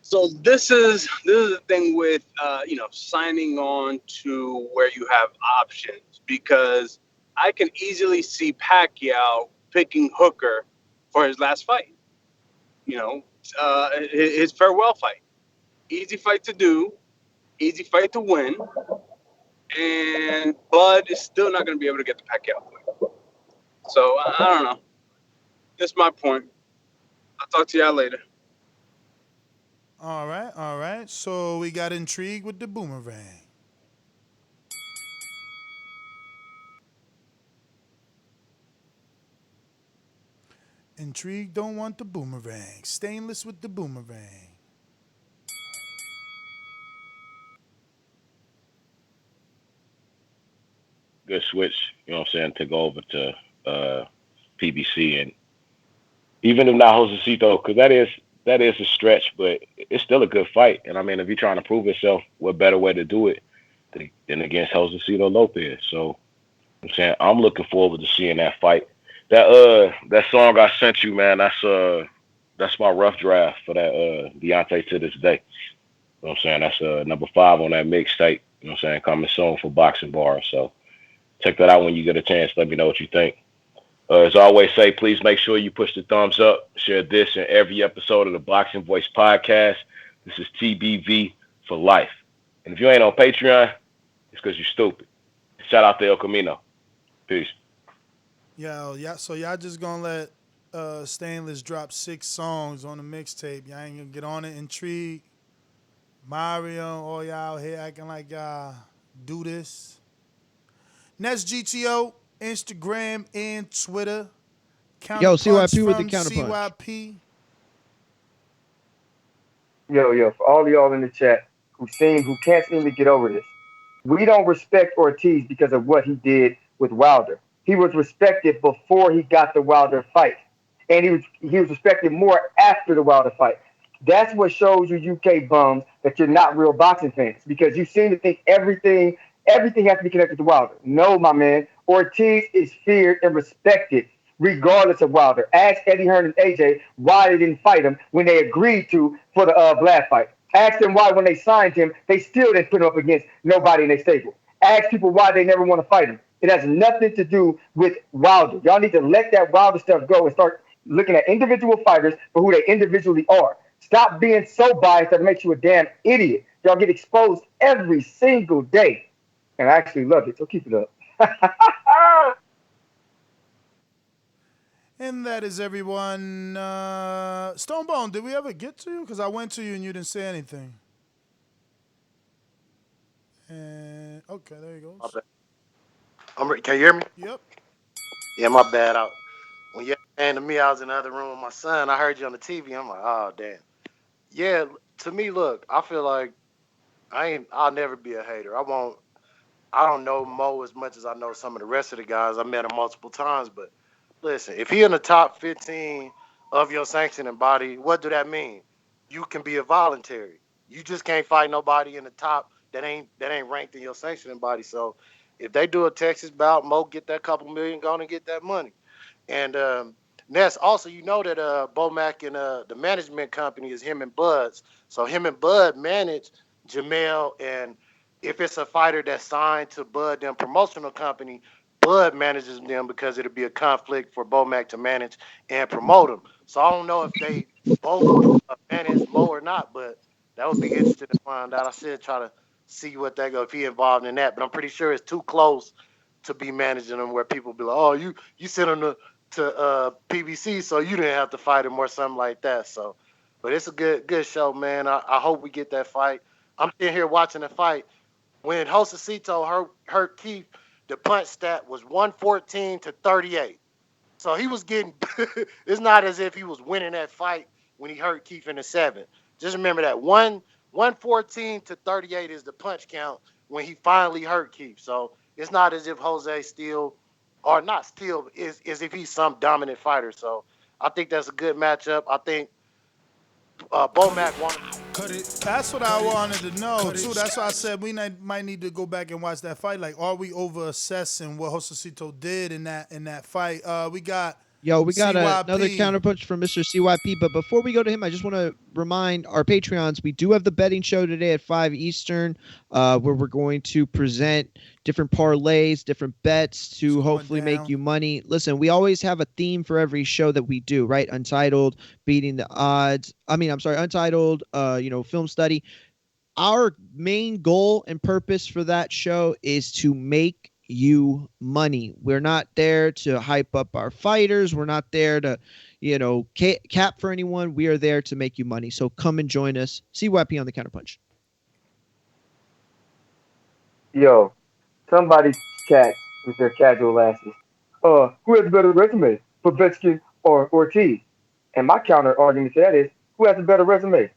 So this is the thing with signing on to where you have options, because I can easily see Pacquiao picking Hooker for his last fight. His farewell fight. Easy fight to do, easy fight to win, and Bud is still not going to be able to get the Pacquiao fight. So I don't know. That's my point. I'll talk to y'all later. All right, all right. So we got intrigue with the boomerang. Intrigue don't want the boomerang. Stainless with the boomerang. Good switch, you know what I'm saying, to go over to PBC, and even if not Joselito, because that is a stretch, but it's still a good fight. And I mean, if you're trying to prove yourself, what better way to do it than against Joselito Lopez? So I'm saying I'm looking forward to seeing that fight. That song I sent you, man, that's my rough draft for that Deontay to this day. You know what I'm saying? That's number 5 on that mixtape. You know what I'm saying? Coming soon for Boxing Bar. So check that out when you get a chance. Let me know what you think. As I always say, please make sure you push the thumbs up. Share this and every episode of the Boxing Voice podcast. This is TBV for life. And if you ain't on Patreon, it's because you're stupid. Shout out to El Camino. Peace. Yeah. So y'all just gonna let Stainless drop 6 songs on the mixtape. Y'all ain't gonna get on it. Intrigue, Mario, all y'all here acting like y'all do this. Next GTO, Instagram and Twitter. Yo, Counterpunch CYP with the from counterpunch. CYP. Yo, for all of y'all in the chat who can't seem to get over this, we don't respect Ortiz because of what he did with Wilder. He was respected before he got the Wilder fight, and he was respected more after the Wilder fight. That's what shows you UK bums that you're not real boxing fans, because you seem to think everything has to be connected to Wilder. No, my man, Ortiz is feared and respected regardless of Wilder. Ask Eddie Hearn and AJ why they didn't fight him when they agreed to for the Vlad fight. Ask them why when they signed him, they still didn't put him up against nobody in their stable. Ask people why they never want to fight him. It has nothing to do with Wilder. Y'all need to let that Wilder stuff go and start looking at individual fighters for who they individually are. Stop being so biased that makes you a damn idiot. Y'all get exposed every single day. And I actually love it, so keep it up. And that is everyone. Stonebone, did we ever get to you? Because I went to you and you didn't say anything. And okay, there you go. Can you hear me? Yep. Yeah, my bad. When you came to me, I was in the other room with my son. I heard you on the TV. I'm like, oh damn. Yeah, to me, look, I feel like I'll never be a hater. I don't know Mo as much as I know some of the rest of the guys. I met him multiple times, but listen, if he in the top 15 of your sanctioning body, what do that mean? You can be a voluntary. You just can't fight nobody in the top that ain't ranked in your sanctioning body. So if they do a Texas bout, Mo get that couple million, go and get that money. And Ness, also you know that Bomac and the management company is him and Bud's. So him and Bud manage Jamel, and if it's a fighter that's signed to Bud, them promotional company, Bud manages them because it'll be a conflict for Bomac to manage and promote them. So I don't know if they both manage Mo or not, but that would be interesting to find out. I should try to see what they go if he involved in that, but I'm pretty sure it's too close to be managing them where people be like, oh, you sent him to PBC, so you didn't have to fight him or something like that. So, but it's a good show, man. I hope we get that fight. I'm sitting here watching the fight. When Joselito hurt Keith, the punch stat was 114 to 38. So he was getting. It's not as if he was winning that fight when he hurt Keith in the seventh. Just remember that 114 to 38 is the punch count when he finally hurt Keith. So it's not as if Jose still, or not still, is as if he's some dominant fighter. So I think that's a good matchup. I think Bomac won. That's what I wanted to know too. That's why I said we might need to go back and watch that fight. Like, are we over assessing what Joselito did in that fight? We got another counterpunch from Mr. CYP. But before we go to him, I just want to remind our Patreons, we do have the betting show today at 5 Eastern, where we're going to present different parlays, different bets to hopefully make you money. Listen, we always have a theme for every show that we do, right? Untitled, beating the odds. Untitled, film study. Our main goal and purpose for that show is to make you money. We're not there to hype up our fighters. We're not there to, cap for anyone. We are there to make you money. So come and join us. CYP on the counterpunch. Yo, somebody chat with their casual asses. Who has a better resume, Povetsky or Ortiz? And my counter argument to that is, who has a better resume,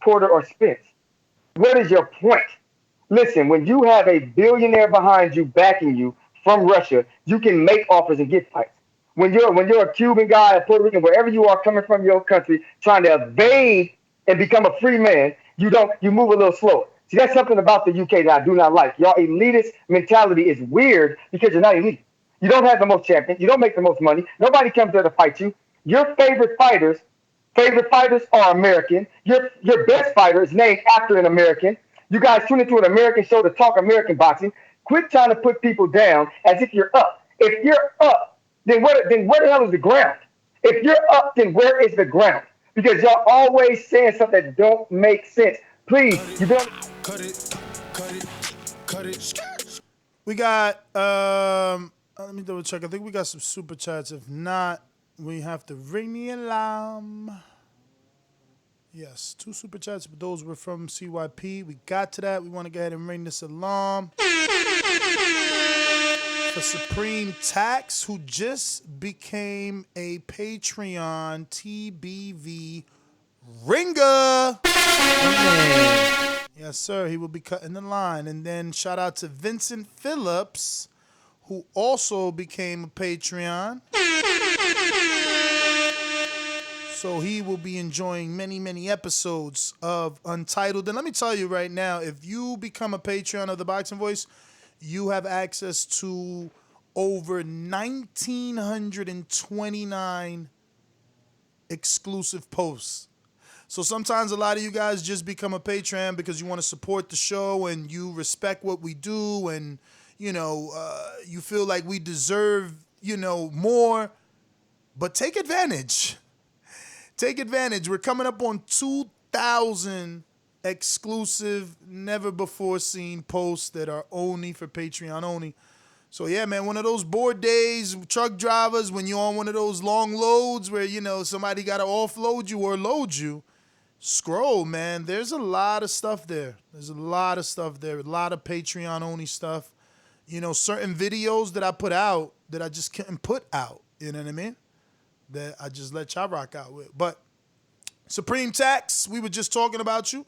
Porter or Spence? What is your point? Listen, when you have a billionaire behind you backing you from Russia, you can make offers and get fights. When you're a Cuban guy, a Puerto Rican, wherever you are coming from your country, trying to evade and become a free man, you move a little slower. See, that's something about the UK that I do not like. Y'all elitist mentality is weird because you're not elite. You don't have the most champions. You don't make the most money. Nobody comes there to fight you. Your favorite fighters are American. Your best fighter is named after an American. You guys tune into an American show to talk American boxing. Quit trying to put people down as if you're up. If you're up, then where the hell is the ground? If you're up, then where is the ground? Because y'all always saying stuff that don't make sense. Please, you don't. Cut it. We got let me double check. I think we got some super chats. If not, we have to ring the alarm. Yes, 2 super chats, but those were from CYP. We got to that. We want to go ahead and ring this alarm for Supreme Tax, who just became a Patreon TBV ringer. Yes, sir. He will be cutting the line. And then shout out to Vincent Phillips, who also became a Patreon. So he will be enjoying many, many episodes of Untitled. And let me tell you right now, if you become a Patreon of The Boxing Voice, you have access to over 1,929 exclusive posts. So sometimes a lot of you guys just become a Patreon because you want to support the show and you respect what we do and, you feel like we deserve, more. But take advantage. Take advantage. We're coming up on 2,000 exclusive, never before seen posts that are only for Patreon only. So yeah, man, one of those bored days, truck drivers, when you're on one of those long loads where, somebody got to offload you or load you, scroll, man. There's a lot of stuff there. A lot of Patreon only stuff. Certain videos that I put out, that I just couldn't put out. You know what I mean? That I just let y'all rock out with. But Supreme Tax, we were just talking about you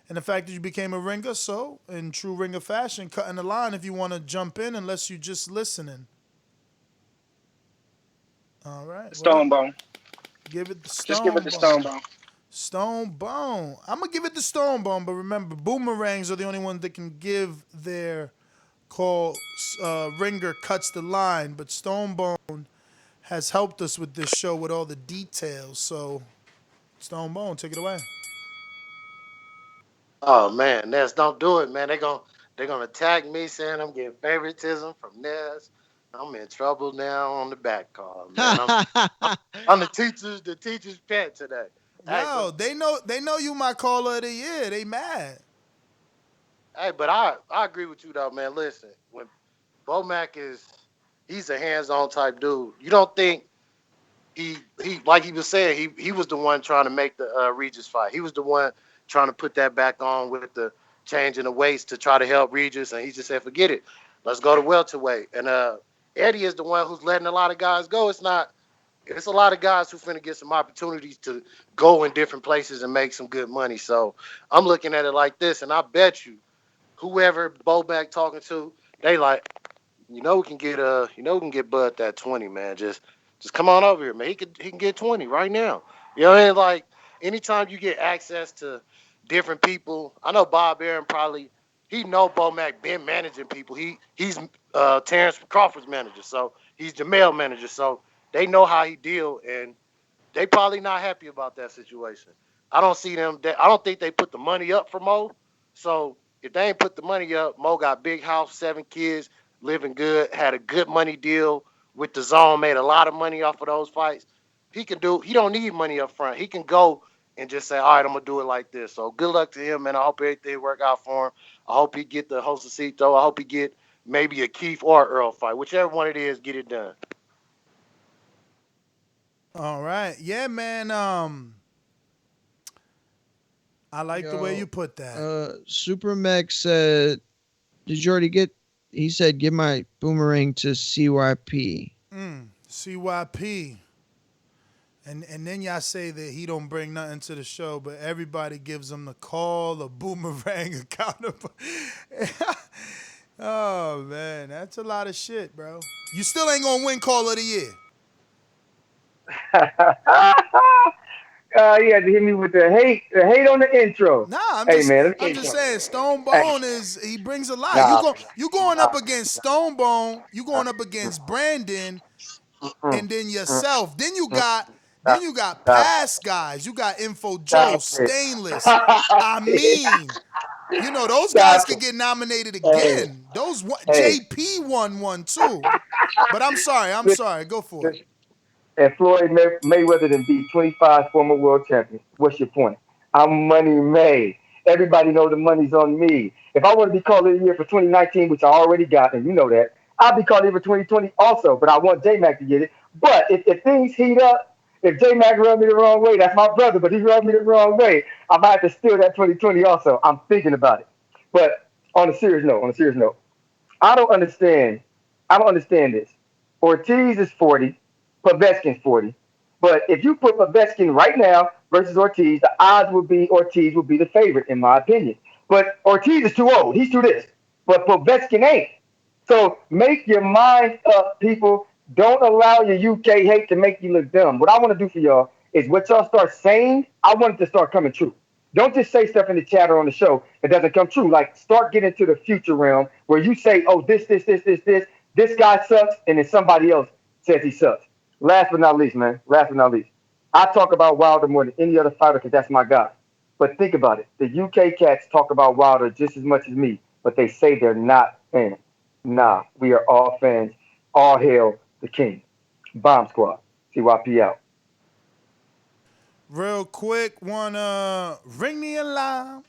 and the fact that you became a ringer. So, in true ringer fashion, cutting the line if you want to jump in, unless you just listening. All right. Stone Bone. Give it the Just give it the Stone Bone. Stone Bone. I'm going to give it the Stone Bone, but remember, boomerangs are the only ones that can give their call. Ringer cuts the line, but Stone Bone has helped us with this show with all the details. So, Stone Bone, take it away. Oh man, Ness, don't do it, man. They're gonna attack me saying I'm getting favoritism from Ness. I'm in trouble now on the back call, man. I'm the teacher's pet today. Hey, Yo, they know you my caller of the year. They mad. but I agree with you though, man. Listen, when Bomac he's a hands-on type dude. You don't think he like he was saying, he was the one trying to make the Regis fight. He was the one trying to put that back on with the change in the weights to try to help Regis, and he just said, forget it. Let's go to welterweight. And Eddie is the one who's letting a lot of guys go. It's a lot of guys who finna get some opportunities to go in different places and make some good money. So I'm looking at it like this, and I bet you whoever Bomac talking to, they like, we can get Bud that 20, man. Just come on over here, man. He can get 20 right now. You know what I mean? Like, anytime you get access to different people, I know Bob Aaron he know Bomac been managing people. He's Terence Crawford's manager, so he's Jamel manager, so they know how he deal, and they probably not happy about that situation. I don't think they put the money up for Mo. So if they ain't put the money up, Mo got big house, 7 kids, living good, had a good money deal with the zone, made a lot of money off of those fights. He don't need money up front. He can go and just say, all right, I'm gonna do it like this. So good luck to him, man. I hope everything work out for him. I hope he get the Joselito. I hope he get maybe a Keith or Earl fight. Whichever one it is, get it done. All right. Yeah, man. I like the way you put that. Super Mech said, did you already get, he said, give my boomerang to CYP. CYP. And then y'all say that he don't bring nothing to the show, but everybody gives him the call, a boomerang, a counter. Oh, man. That's a lot of shit, bro. You still ain't going to win Call of the Year. You had to hit me with the hate on the intro. Nah, I'm just saying Stone Bone he brings a lot. Nah. You going up against Stone Bone, you going up against Brandon, and then yourself. Then you got past guys. You got Info Joe, Stainless. I mean, those guys could get nominated again. Those JP won one too. But I'm sorry. Go for it. And Floyd Mayweather then beat 25 former world champions. What's your point? I'm money made. Everybody know the money's on me. If I want to be called of the year for 2019, which I already got, and you know that, I'll be called it for 2020 also, but I want J-Mac to get it. But if things heat up, if J-Mac rubbed me the wrong way, that's my brother, but he rubbed me the wrong way, I might have to steal that 2020 also. I'm thinking about it. But on a serious note, I don't understand this. Ortiz is 40. Povetkin's 40. But if you put Povetkin right now versus Ortiz, the odds would be Ortiz would be the favorite, in my opinion. But Ortiz is too old. He's too this. But Povetkin ain't. So make your mind up, people. Don't allow your UK hate to make you look dumb. What I want to do for y'all is what y'all start saying, I want it to start coming true. Don't just say stuff in the chat or on the show that doesn't come true. Like, start getting to the future realm where you say, oh, this guy sucks, and then somebody else says he sucks. Last but not least, I talk about Wilder more than any other fighter because that's my guy. But think about it. The UK cats talk about Wilder just as much as me, but they say they're not fans. Nah, we are all fans. All hail the king. Bomb Squad. CYP out. Real quick, wanna ring the alarm.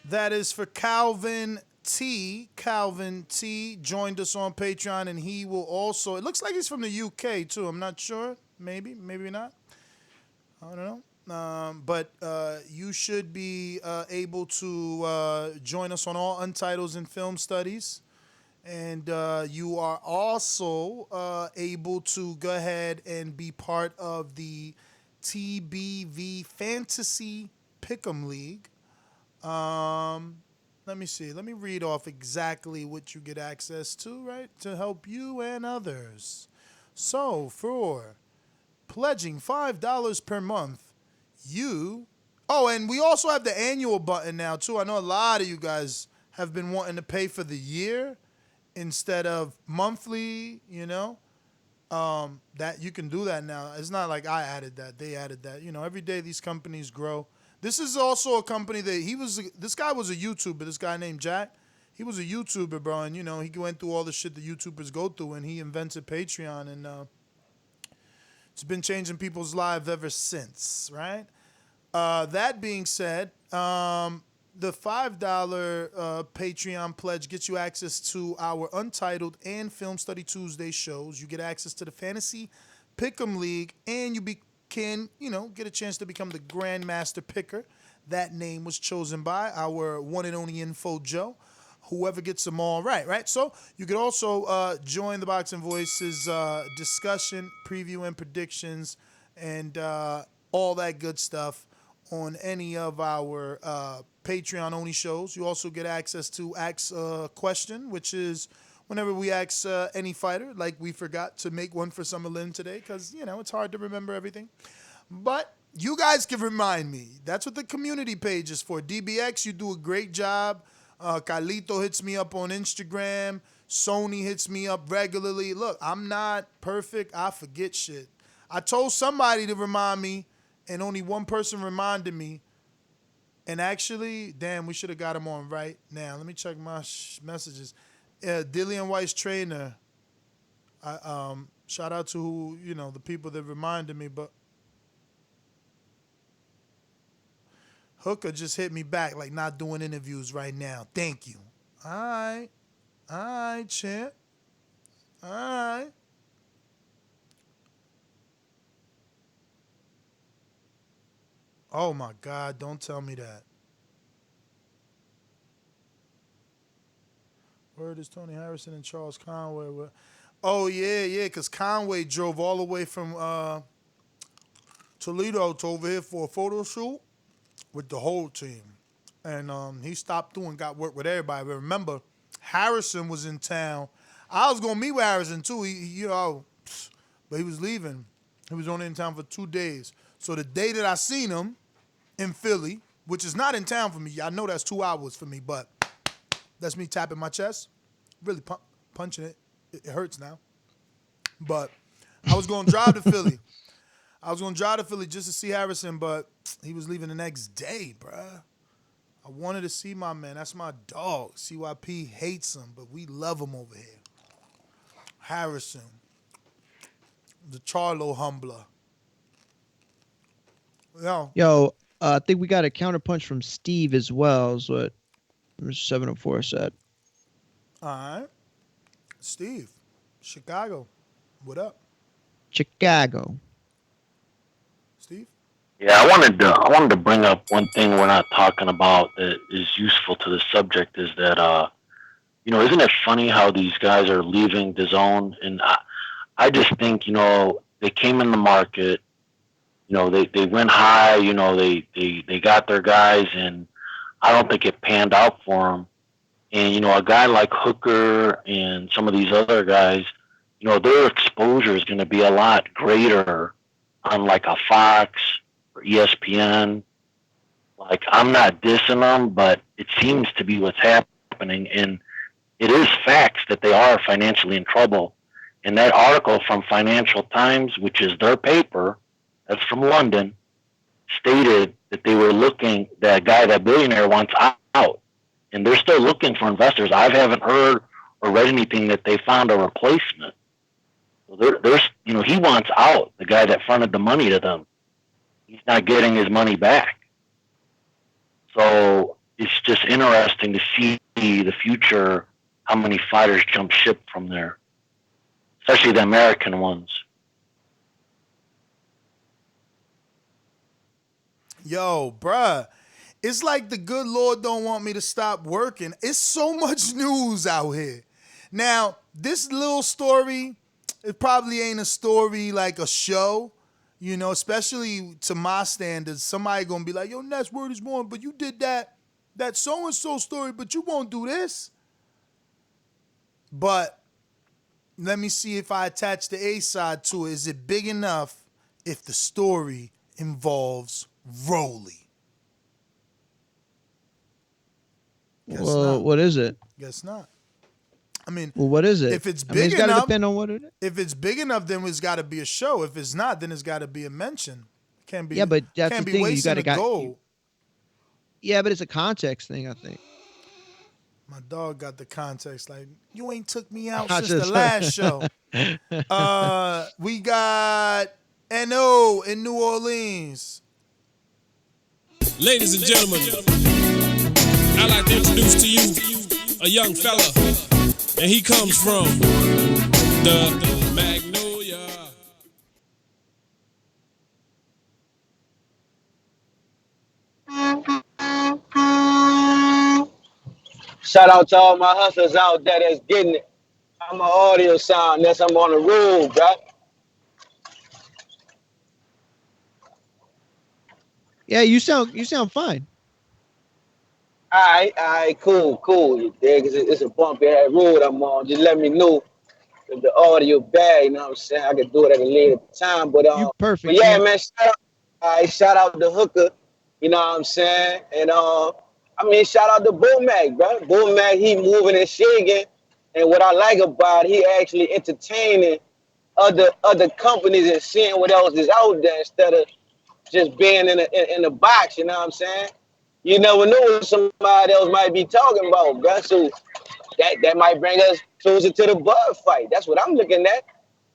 That is for Calvin T. Calvin T. joined us on Patreon, and he will also, it looks like he's from the UK too. I'm not sure. Maybe not. I don't know. But you should be able to join us on all Untitles and Film Studies. And you are also able to go ahead and be part of the TBV Fantasy Pick'em League. Let me see. Let me read off exactly what you get access to, right? To help you and others. So, for pledging $5 per month, you... Oh, and we also have the annual button now, too. I know a lot of you guys have been wanting to pay for the year instead of monthly, you know. That you can do that now. It's not like I added that. They added that. You know, every day these companies grow. This is also a company that this guy was a YouTuber, this guy named Jack. He was a YouTuber, bro, and, you know, he went through all the shit that YouTubers go through, and he invented Patreon, and it's been changing people's lives ever since, right? That being said, the $5 Patreon pledge gets you access to our Untitled and Film Study Tuesday shows. You get access to the Fantasy Pick'em League, and you can, you know, get a chance to become the Grandmaster Picker. That name was chosen by our one and only Info Joe. Whoever gets them all right? So you could also join the Boxing Voices discussion, preview, and predictions, and all that good stuff on any of our Patreon-only shows. You also get access to Ask a Question, which is whenever we ask any fighter, like we forgot to make one for Summer Lynn today because, you know, it's hard to remember everything. But you guys can remind me. That's what the community page is for. DBX, you do a great job. Carlito hits me up on Instagram. Sony hits me up regularly. Look, I'm not perfect. I forget shit. I told somebody to remind me, and only one person reminded me. And actually, damn, we should have got him on right now. Let me check my messages. Dillian White's trainer. Shout out to who, you know, the people that reminded me, but Hooker just hit me back like not doing interviews right now. Thank you. All right, champ. All right. Oh my God, don't tell me that. Word is Tony Harrison and Charles Conway. Oh yeah, because Conway drove all the way from Toledo to over here for a photo shoot with the whole team. And he stopped through and got work with everybody. But remember, Harrison was in town. I was going to meet with Harrison too, but he was leaving. He was only in town for 2 days. So the day that I seen him in Philly, which is not in town for me, I know that's 2 hours for me, but that's me tapping my chest, really punching it. It hurts now. But I was going to drive to Philly. Just to see Harrison, but he was leaving the next day, bruh. I wanted to see my man. That's my dog. CYP hates him, but we love him over here. Harrison, the Charlo Humbler. Yo, I think we got a counterpunch from Steve as well, is what 704 said. All right. Steve, Chicago, what up? Chicago. Steve? Yeah, I wanted to bring up one thing we're not talking about that is useful to the subject is that isn't it funny how these guys are leaving Dazn? And I just think, they came in the market, they went high, they got their guys, and I don't think it panned out for them. And, a guy like Hooker and some of these other guys, their exposure is going to be a lot greater on like a Fox or ESPN. Like, I'm not dissing them, but it seems to be what's happening. And it is facts that they are financially in trouble. And that article from Financial Times, which is their paper, that's from London, stated that they were looking, that billionaire wants out. And they're still looking for investors. I haven't heard or read anything that they found a replacement. So he wants out, the guy that fronted the money to them. He's not getting his money back. So it's just interesting to see the future, how many fighters jump ship from there, especially the American ones. Yo, bruh, it's like the good Lord don't want me to stop working. It's so much news out here. Now, this little story, it probably ain't a story like a show, you know, especially to my standards. Somebody gonna be like, yo, Ness, word is born, but you did that so-and-so story, but you won't do this. But let me see if I attach the A side to it. Is it big enough if the story involves Rolly? Guess Well, not. what is it? Guess not. I mean, Well, what is it? if it's I mean, big it's got to enough, depend on what it is. if it's big enough, then it's got to be a show. If it's not, then it's got to be a mention. Can't be. Yeah, but that's can't the be thing. You wasting got to a goal. Yeah, but it's a context thing, I think. My dog got the context. Like, you ain't took me out I since the just- last show. We got N.O. in New Orleans. Ladies and gentlemen, I'd like to introduce to you a young fella, and he comes from the Magnolia. Shout out to all my hustlers out there that's getting it. I'm an audio sound. That's I'm on the road, bro. Yeah, you sound fine. All right, cool. You dig? It's a bumpy ass road I'm on. Just let me know if the audio bad. You know what I'm saying? I can do it at a later time. But You perfect. but yeah, man. man. Shout out to Hooker. You know what I'm saying? And I mean, shout out to Bomac, bro. Bomac, he moving and shaking. And what I like about it, he actually entertaining other companies and seeing what else is out there instead of just being in the box. You know what I'm saying? You never know what somebody else might be talking about, bro. So that might bring us closer to the Bud fight. That's what I'm looking at.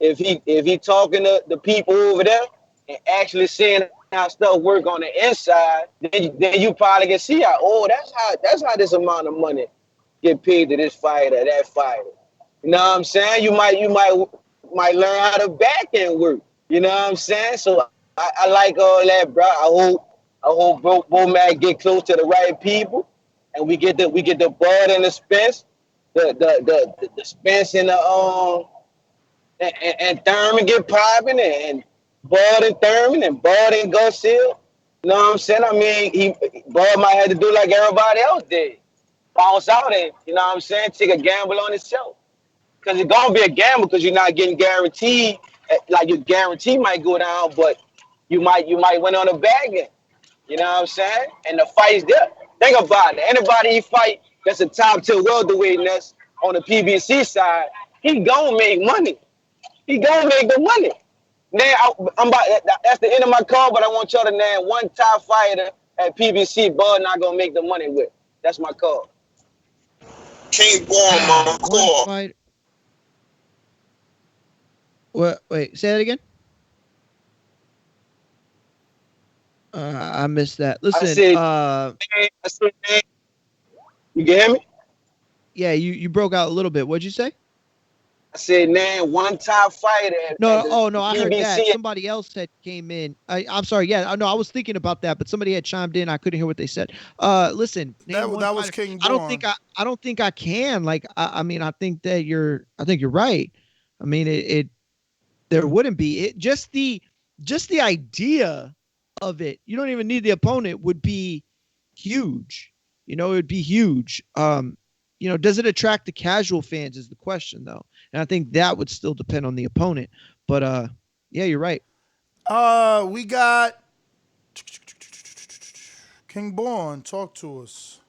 If he talking to the people over there and actually seeing how stuff work on the inside, then you probably can see that's how this amount of money get paid to this fighter, that fighter. You know what I'm saying? You might learn how to back end work. You know what I'm saying? So I like all that, bro. I hope Bomac get close to the right people, and we get the Bud and the Spence, the Spence and the and Thurman get popping, and Bud and Thurman and Bud and Garcia. You know what I'm saying? I mean, Bud might have to do like everybody else did, bounce out and, you know what I'm saying, take a gamble on himself. Because it's gonna be a gamble because you're not getting guaranteed. Like your guarantee might go down, but you might win on a bag end. You know what I'm saying? And the fight's there. Think about it. Anybody he fight that's a top tier welterweight that's on the PBC side, he gonna make money. He gonna make the money. Now that's the end of my call, but I want y'all to name one top fighter at PBC Bud not gonna make the money with. That's my call. King Born, my call. Fight. What? Wait, say that again. I missed that. Listen, I said, you can hear me? Yeah, you broke out a little bit. What'd you say? I said, name one top fighter. No, I heard PBC. that. Somebody else had came in. I'm sorry. Yeah, no, I was thinking about that, but somebody had chimed in. I couldn't hear what they said. Listen, That was King Born. I don't think I can. Like, I mean, I think you're right. I mean, there wouldn't be it. Just the idea of it. You don't even need the opponent would be huge. You know, it would be huge. You know, does it attract the casual fans is the question, though. And I think that would still depend on the opponent. But, yeah, you're right. We got King Born. Talk to us.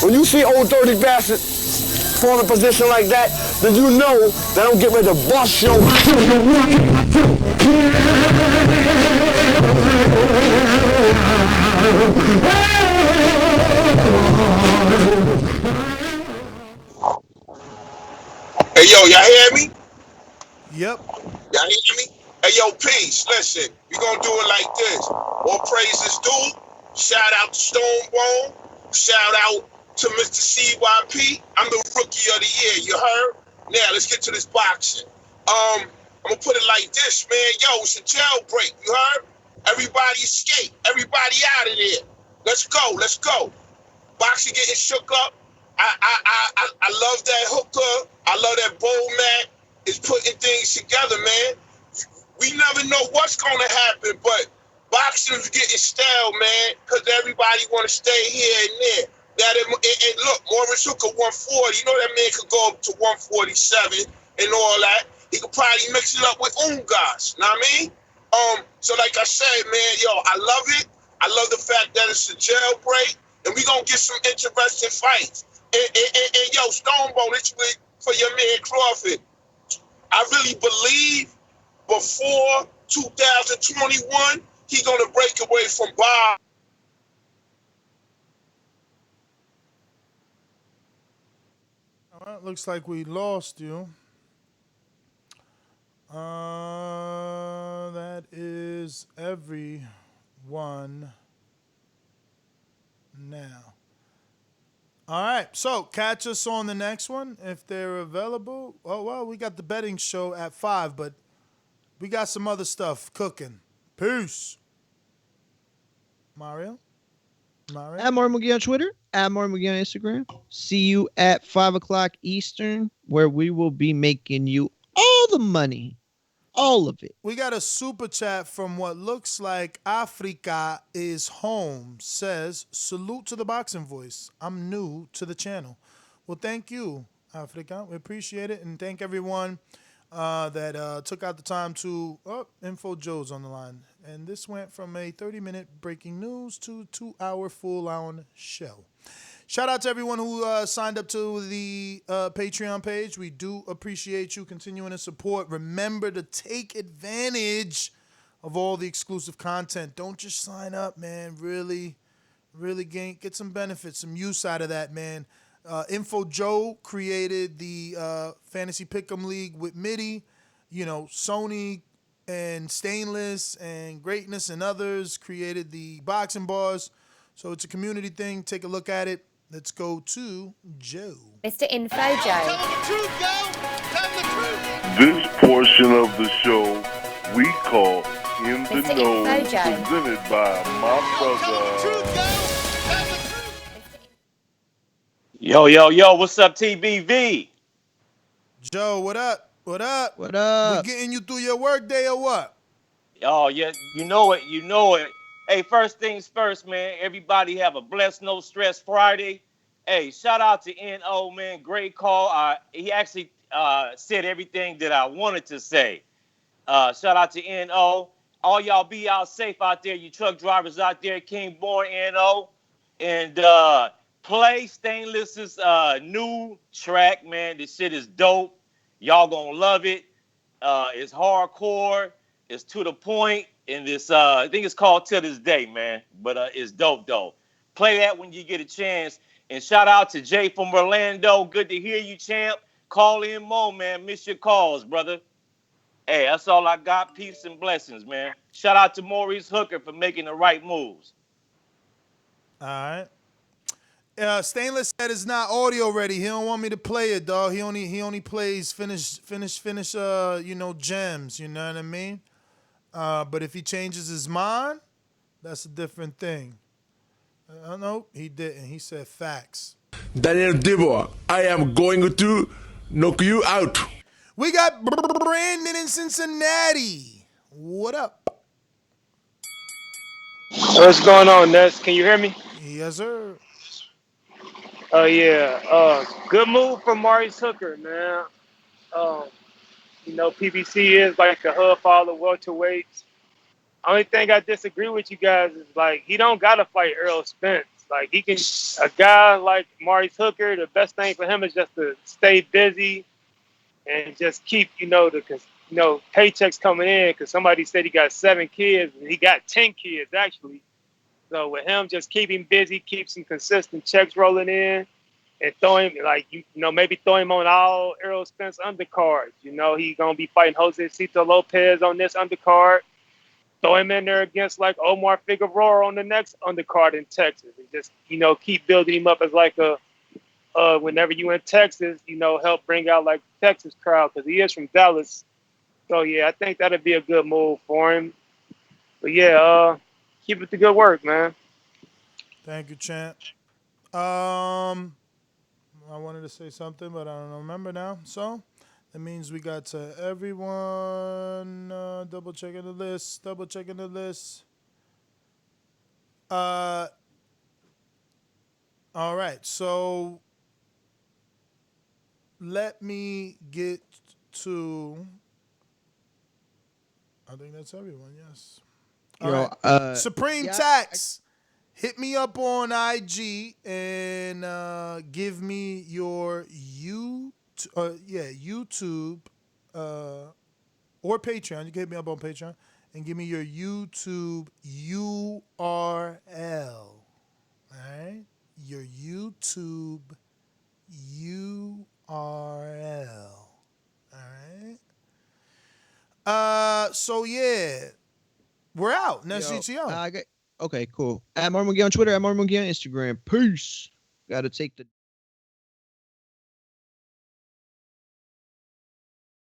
When you see old dirty bastard fall in a position like that, then you know that I'm getting ready to bust your Hey, yo, y'all hear me? Yep. Y'all hear me? Hey, yo, peace. Listen, we gonna do it like this. All praises due. Shout out to Stonebone. Shout out to Mr. CYP. I'm the rookie of the year, you heard? Now, let's get to this boxing. I'm gonna put it like this, man. Yo, it's a jailbreak, you heard? Everybody escape. Everybody out of there. Let's go. boxing getting shook up. I love that Hooker. I love that Bomac is putting things together, man. We never know what's going to happen, but boxing is getting stale, man, because everybody want to stay here and there. And look, Maurice Hooker 140. You know that man could go up to 147 and all that. He could probably mix it up with guys. Know what I mean? So like I said, man, yo, I love it. I love the fact that it's a jailbreak, and we gonna get some interesting fights. And yo, Stonebone, this for your man Crawford. I really believe before 2021, he gonna break away from Bob. All right, looks like we lost you. That is everyone now. All right, so catch us on the next one if they're available. Oh, well, we got the betting show at 5, but we got some other stuff cooking. Peace. Mario? At Mario McGee on Twitter, at Mario McGee on Instagram. See you at 5 o'clock Eastern, where we will be making you all the money. All of it. We got a super chat from what looks like Africa is home. Says, salute to the boxing voice. I'm new to the channel. Well, thank you, Africa. We appreciate it. And thank everyone that took out the time to... Oh, Info Joe's on the line. And this went from a 30-minute breaking news to a 2-hour full-on show. Shout out to everyone who signed up to the Patreon page. We do appreciate you continuing to support. Remember to take advantage of all the exclusive content. Don't just sign up, man. Really get some benefits, some use out of that, man. Info Joe created the Fantasy Pick'em League with Mitty. You know, Sony and Stainless and Greatness and others created the boxing bars. So it's a community thing. Take a look at it. Let's go to Joe. Mr. Info Joe. This portion of the show we call In the Mr. Know, Info Joe. presented by my brother. Yo, what's up, TBV? Joe, what up? What up? What up? We getting you through your work day or what? Oh, yeah, you know it. Hey, first things first, man. Everybody have a blessed, no stress Friday. Hey, shout out to NO, man. Great call. He actually said everything that I wanted to say. Shout out to NO. All y'all be out safe out there. You truck drivers out there, King Born NO. And play Stainless's new track, man. This shit is dope. Y'all gonna love it. It's hardcore. It's to the point. And this, I think it's called Till This Day, man. But it's dope, though. Play that when you get a chance. And shout out to Jay from Orlando. Good to hear you, champ. Call in more, man. Miss your calls, brother. Hey, that's all I got. Peace and blessings, man. Shout out to Maurice Hooker for making the right moves. All right. Stainless said it's not audio ready. He don't want me to play it, dog. He only plays finish gems, you know what I mean? But if he changes his mind, that's a different thing. No, he didn't. He said facts. Daniel Dibor, I am going to knock you out. We got Brandon in Cincinnati. What up? What's going on, Ness? Can you hear me? Yes, sir. Oh, yeah. Good move from Maurice Hooker, man. You know, PBC is like the hub for all the welterweights. Only thing I disagree with you guys is, like, he don't got to fight Earl Spence. Like, he can, a guy like Maurice Hooker, the best thing for him is just to stay busy and just keep, the paychecks coming in, because somebody said he got 7 kids, and he got 10 kids, actually. So with him, just keep him busy, keep some consistent checks rolling in, and throw him, maybe throw him on all Earl Spence undercards. He's going to be fighting Joselito Lopez on this undercard. Throw him in there against, like, Omar Figueroa on the next undercard in Texas. And just, keep building him up as, like, whenever you in Texas, help bring out, like, the Texas crowd, because he is from Dallas. So, yeah, I think that'd be a good move for him. But, yeah, keep it the good work, man. Thank you, champ. I wanted to say something, but I don't remember now. So that means we got to everyone. Double checking the list. Double checking the list. All right. So let me get to. I think that's everyone. Yes. All right. Supreme Tax. Hit me up on IG and give me your YouTube or Patreon. You can hit me up on Patreon and give me your YouTube URL. All right? Your YouTube URL. All right? So yeah. We're out. Next GTO. Okay, cool. At Martin McGee on Twitter, at Martin McGee on Instagram. Peace. Gotta take the